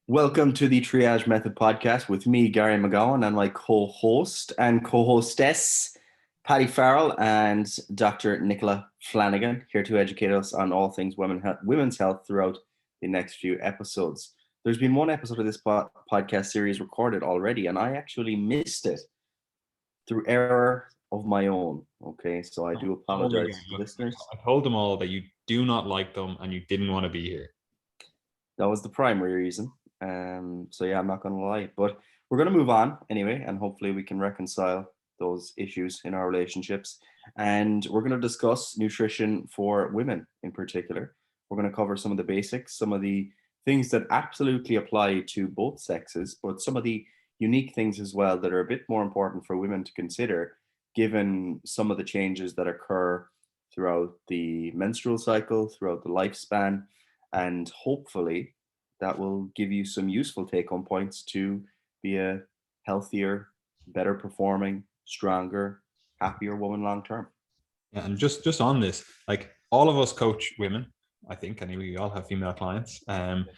Welcome to the Triage Method podcast with me, Gary McGowan, and my co-host and co-hostess, Patty Farrell and Dr. Nicola Flanagan, here to educate us on all things women's health throughout the next few episodes. There's been one episode of this podcast series recorded already, and I actually missed it through error of my own. Okay, so I do apologize to listeners. I told them all that you do not like them and you didn't want to be here. That was the primary reason. So yeah, I'm not going to lie, but we're going to move on anyway, and hopefully we can reconcile those issues in our relationships. And we're going to discuss nutrition for women in particular. We're going to cover some of the basics, some of the things that absolutely apply to both sexes, but some of the unique things as well that are a bit more important for women to consider, given some of the changes that occur throughout the menstrual cycle, throughout the lifespan, and hopefully that will give you some useful take-home points to be a healthier, better performing, stronger, happier woman long term. Yeah, and just on this, like all of us coach women, I think, and we all have female clients,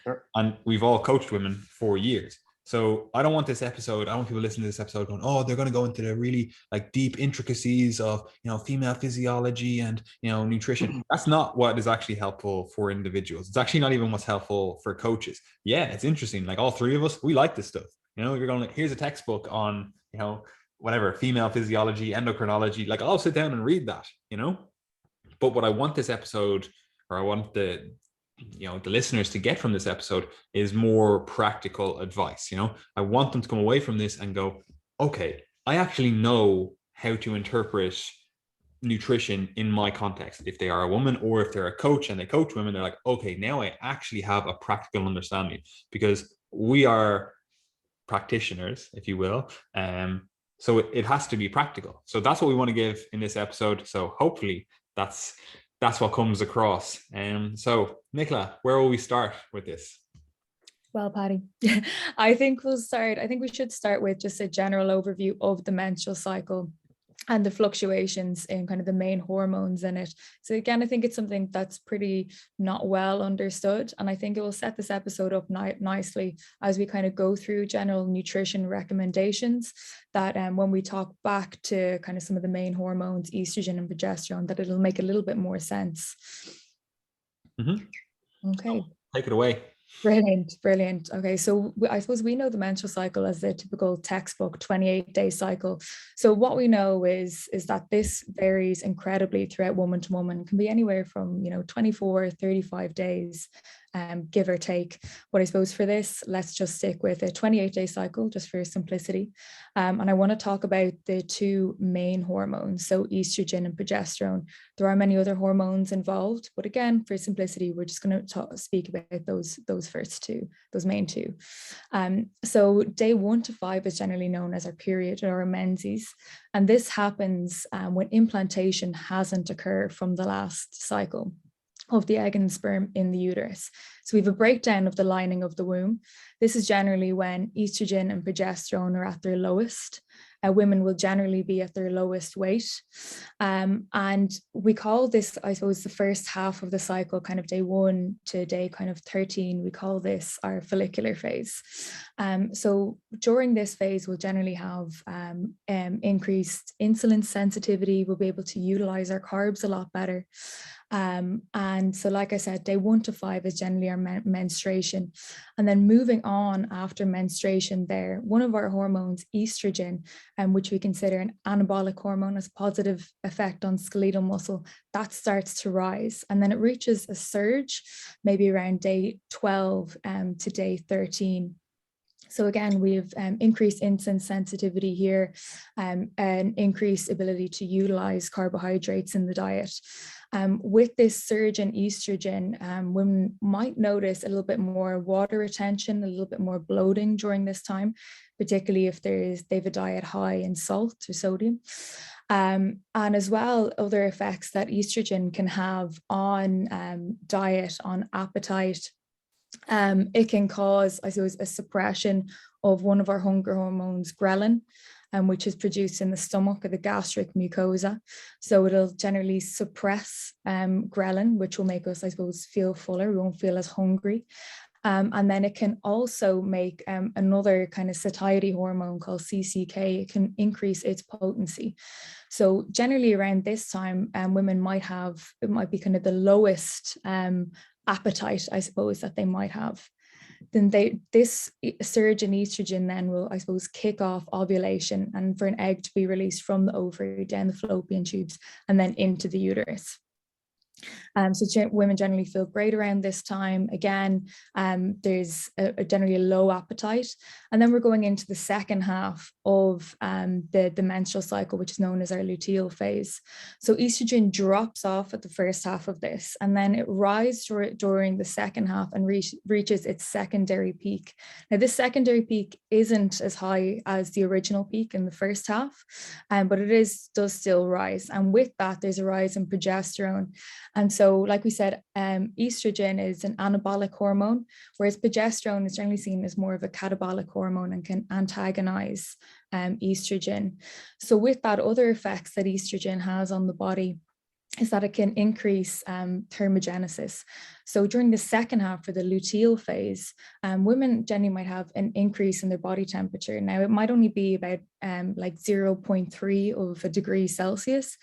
Sure. and we've all coached women for years. So I don't want people listening to this episode going, oh, they're going to go into the really like deep intricacies of, female physiology and, nutrition. That's not what is actually helpful for individuals. It's actually not even what's helpful for coaches. Yeah, it's interesting. Like all three of us, we like this stuff. You're going like, here's a textbook on, whatever, female physiology, endocrinology. Like I'll sit down and read that, But what I want this episode, or I want the listeners to get from this episode is more practical advice. I want them to come away from this and go, okay, I actually know how to interpret nutrition in my context. If they are a woman or if they're a coach and they coach women, they're like, okay, now I actually have a practical understanding, because we are practitioners, if you will. So it has to be practical. So that's what we want to give in this episode. So hopefully that's what comes across. So Nicola, where will we start with this? Well, Patty, I think we should start with just a general overview of the menstrual cycle and the fluctuations in kind of the main hormones in it. So again, I think it's something that's pretty not well understood. And I think it will set this episode up nicely as we kind of go through general nutrition recommendations that when we talk back to kind of some of the main hormones, estrogen and progesterone, that it'll make a little bit more sense. Mm-hmm. Okay. Take it away. Brilliant. Okay, so I suppose we know the menstrual cycle as the typical textbook 28-day cycle. So what we know is that this varies incredibly throughout woman to woman. It can be anywhere from 24, 35 days, give or take. But I suppose for this, let's just stick with a 28-day cycle just for simplicity. And I want to talk about the two main hormones, so estrogen and progesterone. There are many other hormones involved, but again, for simplicity, we're just going to speak about those first two, those main two. So day 1 to 5 is generally known as our period or our menses. And this happens when implantation hasn't occurred from the last cycle of the egg and sperm in the uterus. So we have a breakdown of the lining of the womb. This is generally when estrogen and progesterone are at their lowest. Women will generally be at their lowest weight. And we call this, I suppose, the first half of the cycle, kind of day 1 to day kind of 13, we call this our follicular phase. So during this phase, we'll generally have increased insulin sensitivity. We'll be able to utilize our carbs a lot better. And so, like I said, day 1 to 5 is generally our menstruation. And then moving on after menstruation there, one of our hormones, estrogen, which we consider an anabolic hormone, has a positive effect on skeletal muscle, that starts to rise. And then it reaches a surge, maybe around day 12 to day 13. So again, we have increased insulin sensitivity here, and increased ability to utilize carbohydrates in the diet. With this surge in estrogen, women might notice a little bit more water retention, a little bit more bloating during this time, particularly if they have a diet high in salt or sodium. And as well, other effects that estrogen can have on diet, on appetite. It can cause, I suppose, a suppression of one of our hunger hormones, ghrelin, which is produced in the stomach or the gastric mucosa. So it'll generally suppress ghrelin, which will make us, I suppose, feel fuller. We won't feel as hungry. And then it can also make another kind of satiety hormone called CCK. It can increase its potency. So generally around this time, women might have, it might be kind of the lowest appetite, I suppose, that they might have. Then this surge in estrogen then will, I suppose, kick off ovulation and for an egg to be released from the ovary down the fallopian tubes and then into the uterus. So women generally feel great around this time. Again, there's generally a low appetite. And then we're going into the second half of the menstrual cycle, which is known as our luteal phase. So estrogen drops off at the first half of this, and then it rises during the second half and reaches its secondary peak. Now, this secondary peak isn't as high as the original peak in the first half, but it does still rise. And with that, there's a rise in progesterone. And so, like we said, estrogen is an anabolic hormone, whereas progesterone is generally seen as more of a catabolic hormone and can antagonize estrogen. So with that, other effects that estrogen has on the body is that it can increase thermogenesis. So during the second half for the luteal phase, women generally might have an increase in their body temperature. Now, it might only be about like 0.3 of a degree Celsius,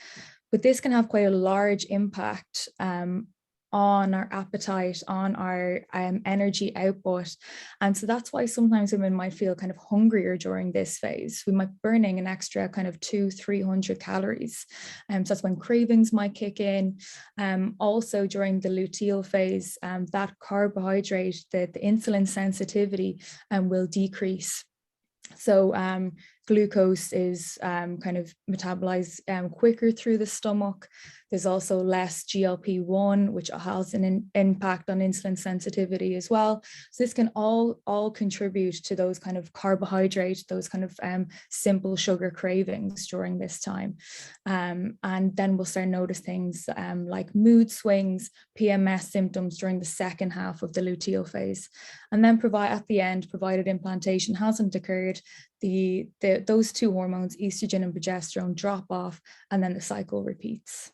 but this can have quite a large impact on our appetite, on our energy output. And so that's why sometimes women might feel kind of hungrier during this phase. We might be burning an extra kind of 200-300 calories. So that's when cravings might kick in. Also during the luteal phase, that carbohydrate, the insulin sensitivity will decrease. So glucose is kind of metabolized quicker through the stomach. There's also less GLP-1, which has an impact on insulin sensitivity as well. So this can all contribute to those kind of carbohydrate, those kind of simple sugar cravings during this time. And then we'll start notice things like mood swings, PMS symptoms during the second half of the luteal phase. And then at the end, provided implantation hasn't occurred, those two hormones, estrogen and progesterone, drop off, and then the cycle repeats.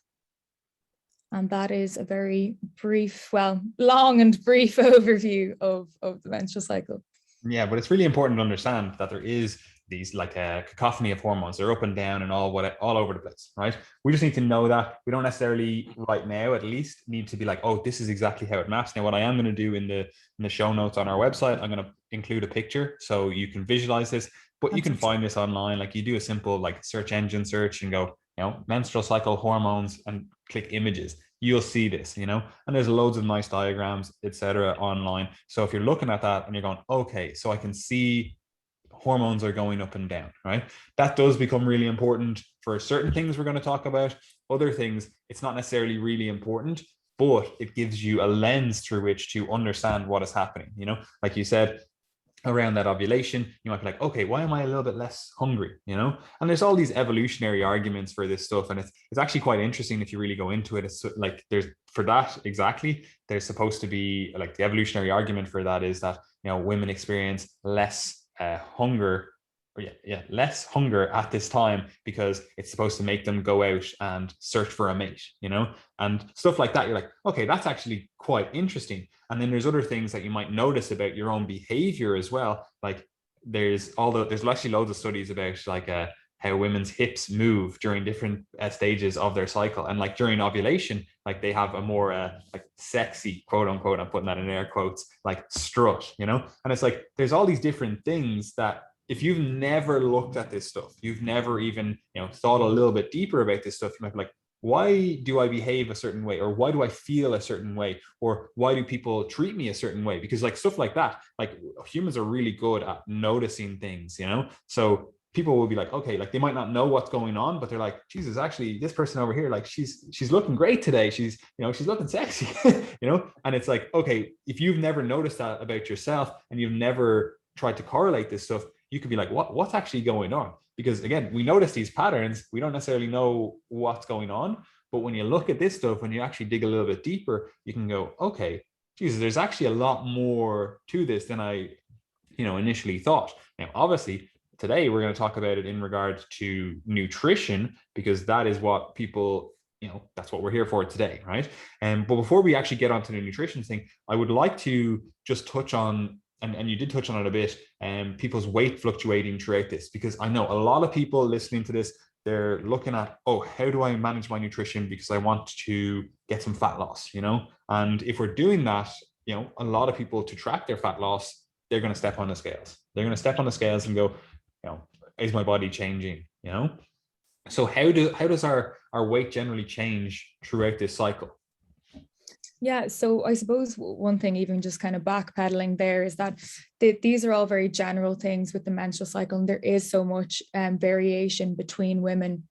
And that is a very brief, long and brief overview of the menstrual cycle. Yeah, but it's really important to understand that there is these like a cacophony of hormones. They're up and down and all over the place, right? We just need to know that. We don't necessarily right now, at least, need to be like, oh, this is exactly how it maps. Now, what I am going to do in the show notes on our website, I'm going to include a picture so you can visualize this. But you can find this online. Like, you do a simple like search engine search and go, menstrual cycle hormones, and click images. You'll see this, and there's loads of nice diagrams, etc. online. So if you're looking at that and you're going, okay, so I can see hormones are going up and down, right? That does become really important for certain things we're going to talk about. Other things, it's not necessarily really important, but it gives you a lens through which to understand what is happening. Like you said, around that ovulation, you might be like, okay, why am I a little bit less hungry? And there's all these evolutionary arguments for this stuff, and it's actually quite interesting if you really go into it. It's like there's supposed to be like the evolutionary argument for that is that women experience less hunger at this time because it's supposed to make them go out and search for a mate, and stuff like that. You're like, okay, that's actually quite interesting. And then there's other things that you might notice about your own behavior as well. Like there's actually loads of studies about like how women's hips move during different stages of their cycle, and like during ovulation, like they have a more like sexy, quote unquote, I'm putting that in air quotes, like strut, and it's like there's all these different things that if you've never looked at this stuff, you've never even thought a little bit deeper about this stuff, you might be like, why do I behave a certain way, or why do I feel a certain way, or why do people treat me a certain way? Because like stuff like that, like humans are really good at noticing things, so people will be like, okay, like they might not know what's going on, but they're like, Jesus, actually this person over here, like she's looking great today, she's looking sexy, and it's like, okay, if you've never noticed that about yourself and you've never tried to correlate this stuff, you could be like, what's actually going on? Because again, we notice these patterns, we don't necessarily know what's going on, but when you look at this stuff, when you actually dig a little bit deeper, you can go, okay, Jesus, there's actually a lot more to this than I initially thought. Now, obviously, today we're going to talk about it in regard to nutrition, because that is what people that's what we're here for today, right? But before we actually get onto the nutrition thing, I would like to just touch on, and you did touch on it a bit, people's weight fluctuating throughout this, because I know a lot of people listening to this, they're looking at, oh, how do I manage my nutrition because I want to get some fat loss, And if we're doing that, a lot of people, to track their fat loss, they're going to step on the scales. They're going to step on the scales and go, is my body changing, So how does our weight generally change throughout this cycle? Yeah, so I suppose one thing, even just kind of backpedaling there, is that these are all very general things with the menstrual cycle, and there is so much variation between women.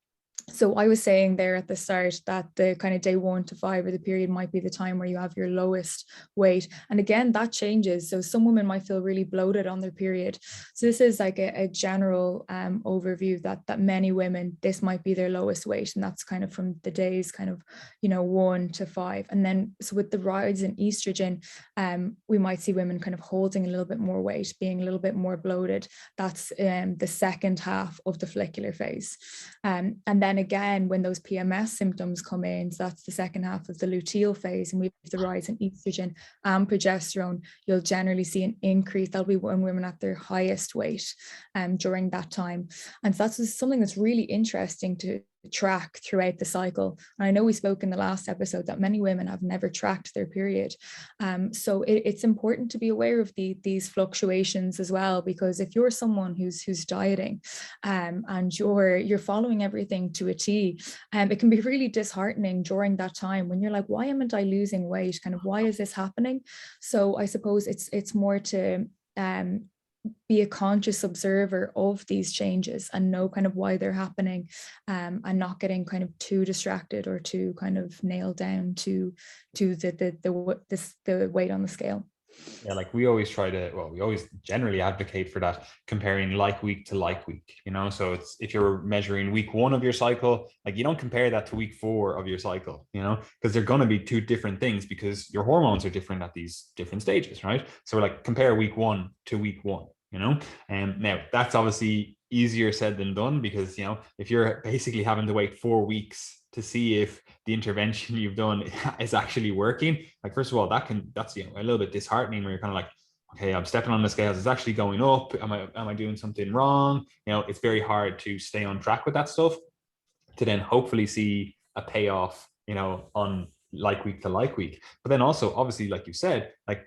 So I was saying there at the start that the kind of day 1 to 5 of the period might be the time where you have your lowest weight. And again, that changes. So some women might feel really bloated on their period. So this is like a general overview that many women, this might be their lowest weight. And that's kind of from the days kind of, 1 to 5. And then so with the rise in estrogen, we might see women kind of holding a little bit more weight, being a little bit more bloated. That's the second half of the follicular phase. And then again, when those PMS symptoms come in, so that's the second half of the luteal phase, and we have the rise in estrogen and progesterone, you'll generally see an increase. That'll be when women at their highest weight during that time. And so that's something that's really interesting to track throughout the cycle. And I know we spoke in the last episode that many women have never tracked their period. So it's important to be aware of these fluctuations as well, because if you're someone who's dieting and you're following everything to a T, it can be really disheartening during that time when you're like, why amn't I losing weight? Kind of, why is this happening? So I suppose it's more to be a conscious observer of these changes and know kind of why they're happening, and not getting kind of too distracted or too kind of nailed down to the weight on the scale. Yeah, like we always we always generally advocate for that, comparing like week to like week, so it's, if you're measuring week 1 of your cycle, like you don't compare that to week 4 of your cycle, because they're going to be two different things, because your hormones are different at these different stages, right? So we're like, compare week 1 to week 1, and now that's obviously easier said than done, because if you're basically having to wait 4 weeks to see if the intervention you've done is actually working, like, first of all, that's a little bit disheartening, where you're kind of like, okay, I'm stepping on the scales, it's actually going up, am I doing something wrong? It's very hard to stay on track with that stuff, to then hopefully see a payoff, on like week to like week. But then also, obviously, like you said, like,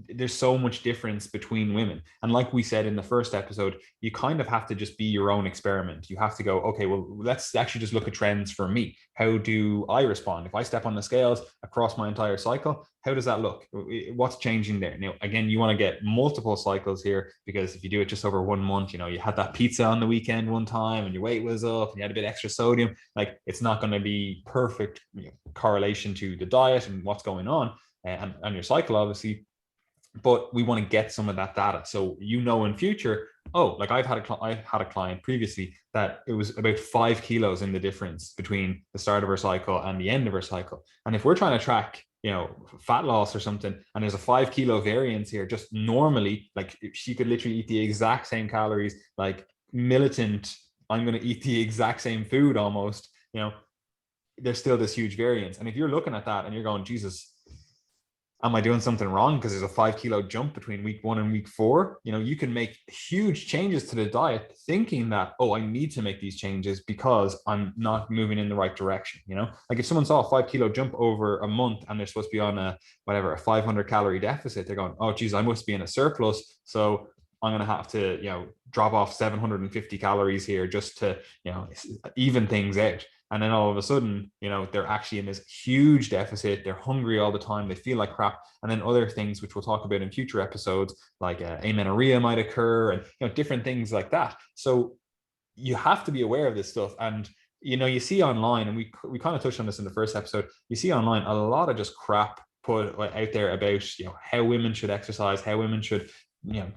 there's so much difference between women, and like we said in the first episode, you kind of have to just be your own experiment. You have to go, okay, well, let's actually just look at trends for me. How do I respond if I step on the scales across my entire cycle? How does that look? What's changing there? Now, again, you want to get multiple cycles here, because if you do it just over 1 month, you had that pizza on the weekend one time and your weight was up and you had a bit extra sodium, like, it's not going to be perfect correlation to the diet and what's going on and your cycle, obviously. But we want to get some of that data, so in future, like I had a client previously that it was about 5 kilos in the difference between the start of her cycle and the end of her cycle. And if we're trying to track fat loss or something, and there's a 5 kilo variance here, just normally, like, she could literally eat the exact same calories, like militant, I'm going to eat the exact same food almost, there's still this huge variance. And if you're looking at that and you're going, Jesus, am I doing something wrong because there's a 5 kilo jump between week 1 and week 4? You can make huge changes to the diet thinking that, I need to make these changes because I'm not moving in the right direction. Like, if someone saw a 5 kilo jump over a month and they're supposed to be on a 500 calorie deficit, they're going, oh geez, I must be in a surplus, so I'm going to have to drop off 750 calories here just to even things out. And then all of a sudden, they're actually in this huge deficit. They're hungry all the time. They feel like crap. And then other things, which we'll talk about in future episodes, like amenorrhea might occur, and different things like that. So you have to be aware of this stuff. And you see online, and we kind of touched on this in the first episode, you see online a lot of just crap put out there about how women should exercise, how women should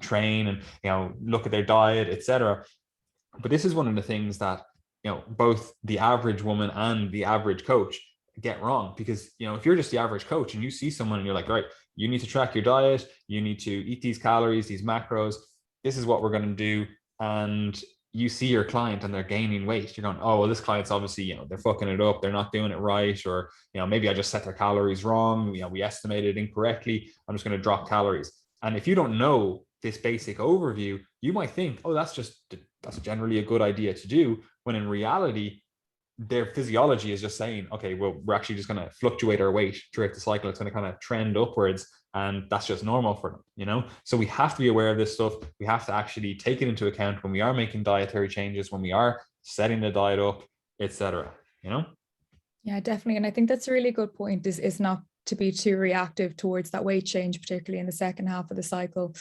train, and look at their diet, etc. But this is one of the things that both the average woman and the average coach get wrong, because if you're just the average coach and you see someone and you're like, right, you need to track your diet, you need to eat these calories, these macros, this is what we're going to do, and you see your client and they're gaining weight, you're going, oh, well, this client's obviously, they're fucking it up. They're not doing it right. Or, maybe I just set their calories wrong. We estimated incorrectly. I'm just going to drop calories. And if you don't know this basic overview, you might think, oh, that's generally a good idea to do. When in reality, their physiology is just saying, okay, well, we're actually just going to fluctuate our weight throughout the cycle. It's going to kind of trend upwards, and that's just normal for them, So we have to be aware of this stuff. We have to actually take it into account when we are making dietary changes, when we are setting the diet up, etc. Yeah, definitely. And I think that's a really good point, is not to be too reactive towards that weight change, particularly in the second half of the cycle.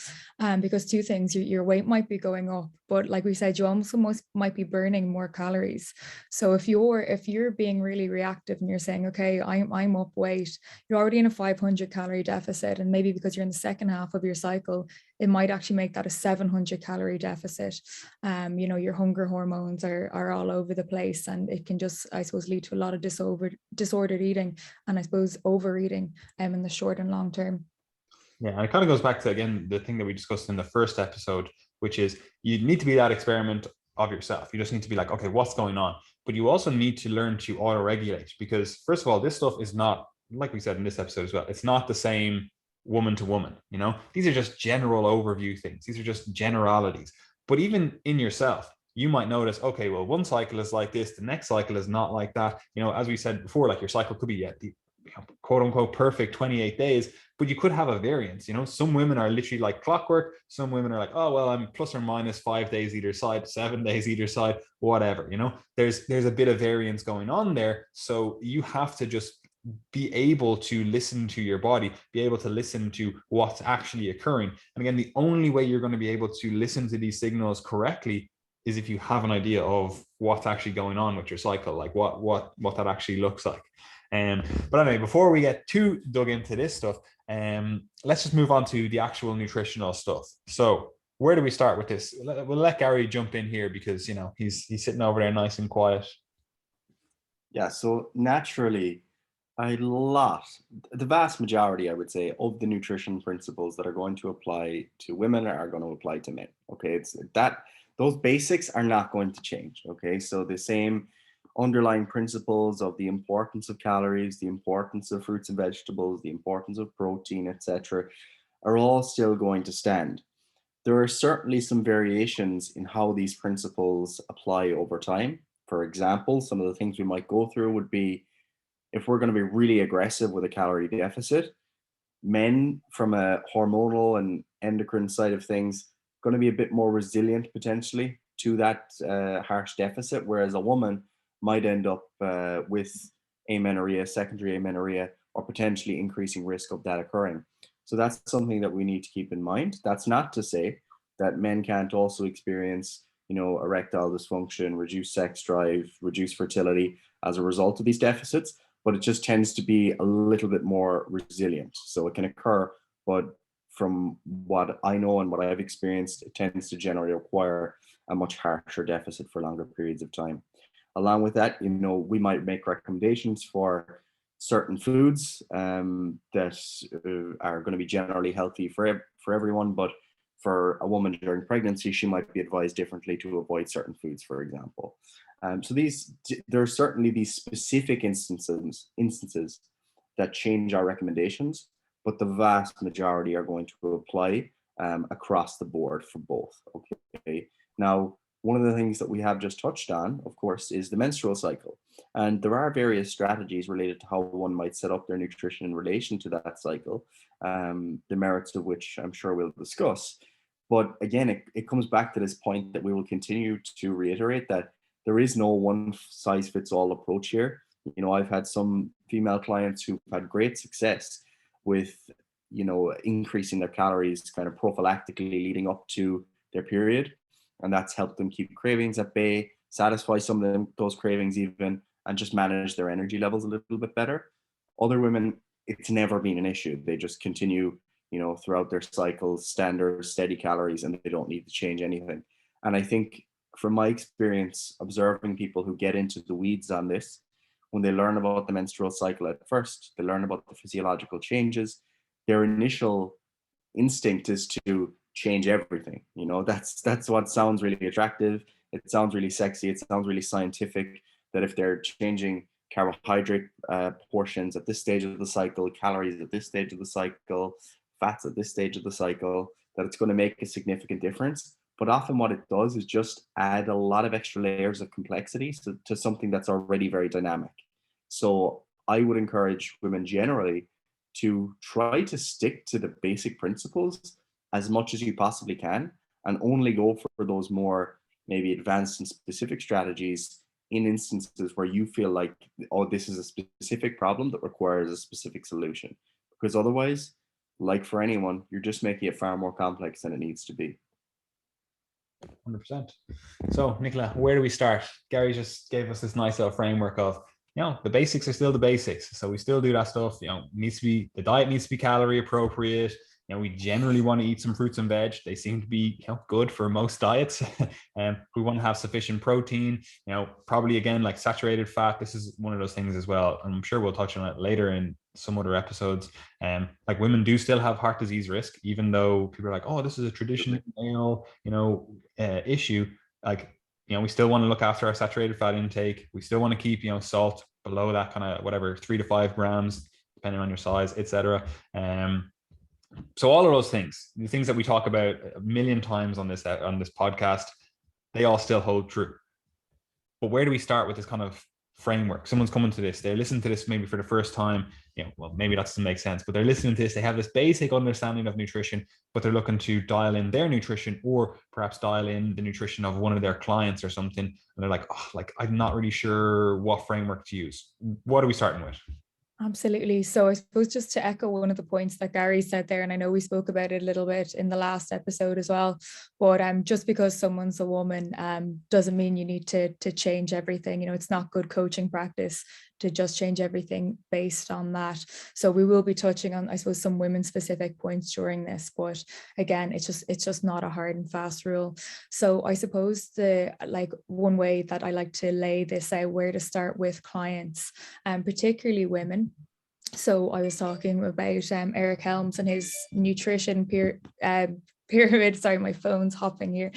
Because two things, your weight might be going up, but like we said, you also might be burning more calories. So if you're being really reactive and you're saying, okay, I'm up weight, you're already in a 500 calorie deficit, and maybe because you're in the second half of your cycle, it might actually make that a 700 calorie deficit. Your hunger hormones are all over the place, and it can just, I suppose, lead to a lot of disordered eating, and I suppose overeating in the short and long term. Yeah, and it kind of goes back to, again, the thing that we discussed in the first episode, which is you need to be that experiment of yourself. You just need to be like, okay, what's going on? But you also need to learn to auto-regulate, because first of all, this stuff is not, like we said in this episode as well, it's not the same woman to woman. These are just general overview things. These are just generalities. But even in yourself, you might notice, okay, well, one cycle is like this, the next cycle is not like that. As we said before, like your cycle could be the quote unquote perfect 28 days, but you could have a variance. Some women are literally like clockwork. Some women are like, oh, well, I'm plus or minus 5 days either side, 7 days either side, whatever. There's a bit of variance going on there. So you have to just be able to listen to your body, be able to listen to what's actually occurring. And again, the only way you're going to be able to listen to these signals correctly is if you have an idea of what's actually going on with your cycle, like what that actually looks like. But anyway, before we get too dug into this stuff, let's just move on to the actual nutritional stuff. So where do we start with this? We'll let Gary jump in here, because he's sitting over there nice and quiet. Yeah, so naturally, the vast majority, I would say, of the nutrition principles that are going to apply to women are going to apply to men. Okay, it's that those basics are not going to change. Okay, so the same underlying principles of the importance of calories, the importance of fruits and vegetables, the importance of protein, etc., are all still going to stand. There are certainly some variations in how these principles apply over time. For example, some of the things we might go through would be, if we're going to be really aggressive with a calorie deficit, men from a hormonal and endocrine side of things going to be a bit more resilient potentially to that harsh deficit, whereas a woman might end up with amenorrhea, secondary amenorrhea, or potentially increasing risk of that occurring. So that's something that we need to keep in mind. That's not to say that men can't also experience, erectile dysfunction, reduced sex drive, reduced fertility as a result of these deficits, but it just tends to be a little bit more resilient. So it can occur, but from what I know and what I've experienced, it tends to generally require a much harsher deficit for longer periods of time. Along with that, we might make recommendations for certain foods that are going to be generally healthy for everyone, but for a woman during pregnancy, she might be advised differently to avoid certain foods, for example. So there are certainly these specific instances that change our recommendations, but the vast majority are going to apply across the board for both. Okay. Now, one of the things that we have just touched on, of course, is the menstrual cycle. And there are various strategies related to how one might set up their nutrition in relation to that cycle, the merits of which I'm sure we'll discuss. But again, it comes back to this point that we will continue to reiterate, that there is no one size fits all approach here. I've had some female clients who've had great success with, increasing their calories kind of prophylactically leading up to their period. And that's helped them keep cravings at bay, satisfy some of those cravings even, and just manage their energy levels a little bit better. Other women, it's never been an issue. They just continue, throughout their cycles, standard, steady calories, and they don't need to change anything. And I think from my experience observing people who get into the weeds on this, when they learn about the menstrual cycle at first, they learn about the physiological changes, their initial instinct is to change everything. That's what sounds really attractive. it sounds really sexy, it sounds really scientific, that if they're changing carbohydrate portions at this stage of the cycle, calories at this stage of the cycle, fats at this stage of the cycle, that it's going to make a significant difference. But often what it does is just add a lot of extra layers of complexity to something that's already very dynamic. So I would encourage women generally to try to stick to the basic principles as much as you possibly can, and only go for those more maybe advanced and specific strategies in instances where you feel like, oh, this is a specific problem that requires a specific solution. Because otherwise, like for anyone, you're just making it far more complex than it needs to be. 100%. So, Nicola, where do we start? Gary just gave us this nice little framework of, the basics are still the basics. So we still do that stuff. The diet needs to be calorie appropriate. We generally want to eat some fruits and veg. They seem to be good for most diets. We want to have sufficient protein, probably again, like saturated fat. This is one of those things as well. And I'm sure we'll touch on it later in some other episodes. Like women do still have heart disease risk, even though people are like, oh, this is a traditional male, issue. Like, we still want to look after our saturated fat intake. We still want to keep, salt below that kind of whatever, 3 to 5 grams, depending on your size, etc. So all of those things, the things that we talk about a million times on this podcast, they all still hold true. But where do we start with this kind of framework? Someone's coming to this, they're listening to this maybe for the first time. Well, maybe that doesn't make sense, but they're listening to this, they have this basic understanding of nutrition, but they're looking to dial in their nutrition, or perhaps dial in the nutrition of one of their clients or something. And they're like, I'm not really sure what framework to use. What are we starting with? Absolutely. So I suppose just to echo one of the points that Gary said there, and I know we spoke about it a little bit in the last episode as well, but just because someone's a woman doesn't mean you need to change everything. It's not good coaching practice to just change everything based on that. So we will be touching on, I suppose, some women specific points during this, but again, it's just not a hard and fast rule. So I suppose one way that I like to lay this out, where to start with clients, particularly women. So I was talking about Eric Helms and his nutrition pyramid. Sorry, my phone's hopping here.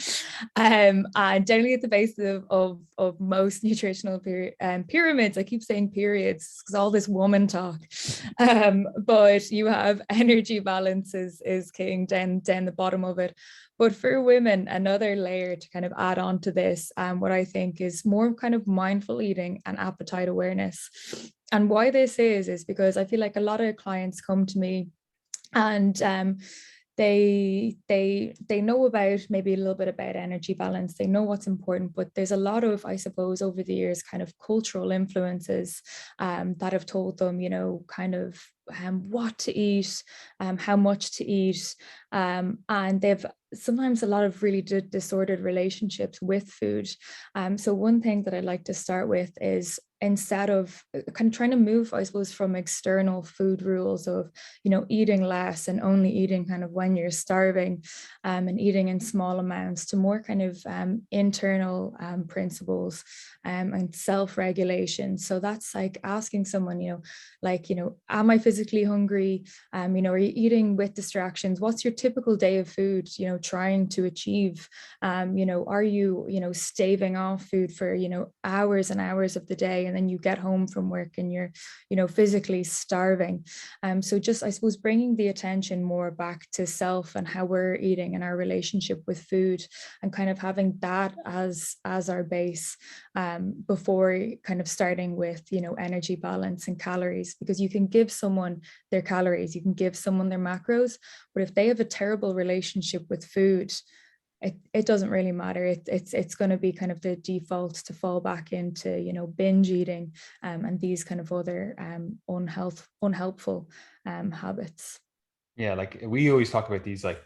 And generally at the base of most nutritional pyramids, I keep saying periods because all this woman talk. But you have energy balance is king down the bottom of it. But for women, another layer to kind of add on to this, what I think is more kind of mindful eating and appetite awareness. And why this is because I feel like a lot of clients come to me and they know about maybe a little bit about energy balance. They know what's important, but there's a lot of, I suppose, over the years, kind of cultural influences that have told them, kind of what to eat, how much to eat, and they've sometimes a lot of really disordered relationships with food. So one thing that I'd like to start with is, instead of kind of trying to move, I suppose, from external food rules of, eating less and only eating kind of when you're starving, and eating in small amounts, to more kind of internal principles and self-regulation. So that's like asking someone, am I physically hungry? Are you eating with distractions? What's your typical day of food, trying to achieve? Are you, staving off food for, hours and hours of the day, and then you get home from work and you're, physically starving? So just, I suppose, bringing the attention more back to self and how we're eating and our relationship with food, and kind of having that as our base, before kind of starting with, energy balance and calories. Because you can give someone their calories, you can give someone their macros, but if they have a terrible relationship with food, it doesn't really matter. It's going to be kind of the default to fall back into, binge eating, and these kind of other unhelpful habits. Yeah, like we always talk about these like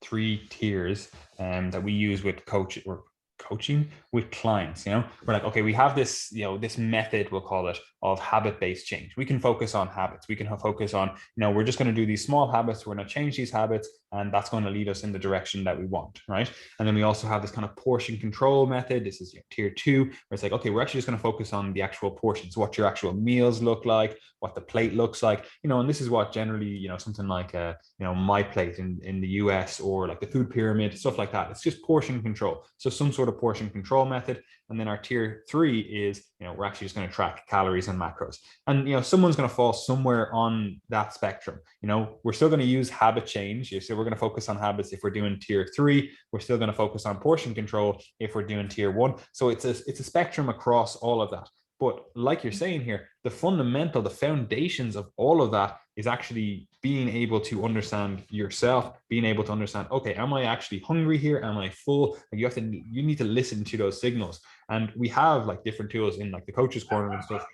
3 tiers that we use with coaching with clients. We're like, okay, we have this, this method, we'll call it, of habit-based change. We can focus on habits. We can focus on, we're just going to do these small habits. We're going to change these habits, and that's going to lead us in the direction that we want, right? And then we also have this kind of portion control method. This is tier 2, where it's like, okay, we're actually just going to focus on the actual portions, what your actual meals look like, what the plate looks like, and this is what generally, something like, My Plate in the US, or like the food pyramid, stuff like that. It's just portion control. So some sort of portion control method. And then our tier 3 is, we're actually just going to track calories and macros. And, someone's going to fall somewhere on that spectrum. We're still going to use habit change. So we're going to focus on habits if we're doing tier 3. We're still going to focus on portion control if we're doing tier 1. So it's a spectrum across all of that. But like you're saying here, the foundations of all of that is actually being able to understand yourself, being able to understand, okay, am I actually hungry here? Am I full? Like you need to listen to those signals. And we have like different tools in like the coach's corner and stuff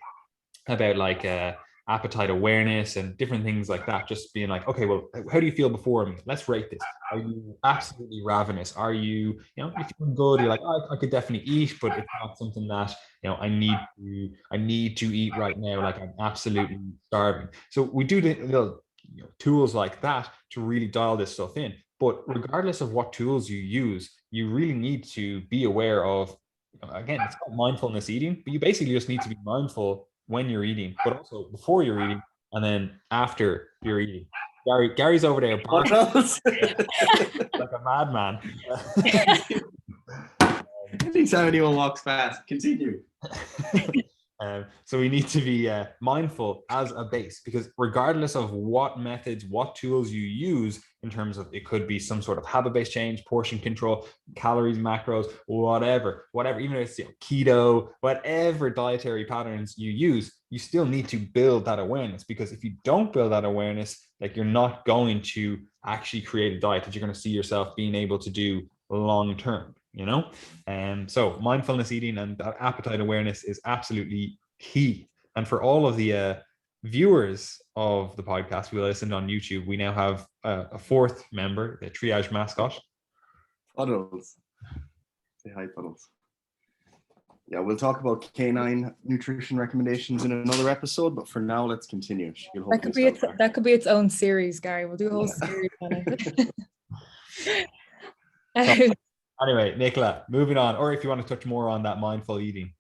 about like appetite awareness and different things like that. Just being like, okay, well, how do you feel before a meal? Let's rate this. Are you absolutely ravenous? Are you, you're feeling good? You're like, I could definitely eat, but it's not something that, I need to eat right now. Like I'm absolutely starving. So we do the little tools like that to really dial this stuff in. But regardless of what tools you use, you really need to be aware of, again, it's called mindfulness eating, but you basically just need to be mindful when you're eating, but also before you're eating, and then after you're eating. Gary's over there like a madman. Anytime anyone walks past, continue. So we need to be mindful as a base, because regardless of what methods, what tools you use, in terms of, it could be some sort of habit-based change, portion control, calories, macros, whatever, even if it's keto, whatever dietary patterns you use, you still need to build that awareness. Because if you don't build that awareness, like, you're not going to actually create a diet that you're going to see yourself being able to do long term. And so mindfulness eating and that appetite awareness is absolutely key. And for all of the viewers of the podcast who listen on YouTube, we now have a fourth member, the Triage mascot. Puddles. Say hi, Puddles. Yeah, we'll talk about canine nutrition recommendations in another episode, but for now, let's continue. That could be its own series, Gary. We'll do a whole series on it. Anyway, Nicola, moving on, or if you want to touch more on that mindful eating.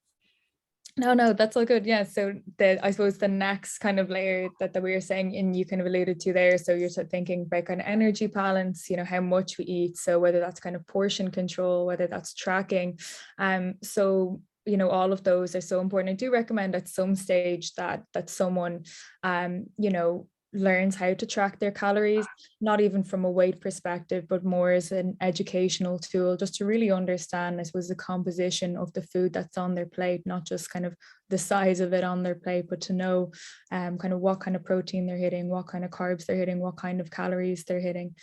No, that's all good. Yeah. So I suppose the next kind of layer that we were saying, and you kind of alluded to there. So you're thinking about kind of energy balance, how much we eat. So whether that's kind of portion control, whether that's tracking. So all of those are so important. I do recommend at some stage that someone, learns how to track their calories, not even from a weight perspective, but more as an educational tool, just to really understand, I suppose, the composition of the food that's on their plate, not just kind of the size of it on their plate, but to know kind of what kind of protein they're hitting, what kind of carbs they're hitting, what kind of calories they're hitting.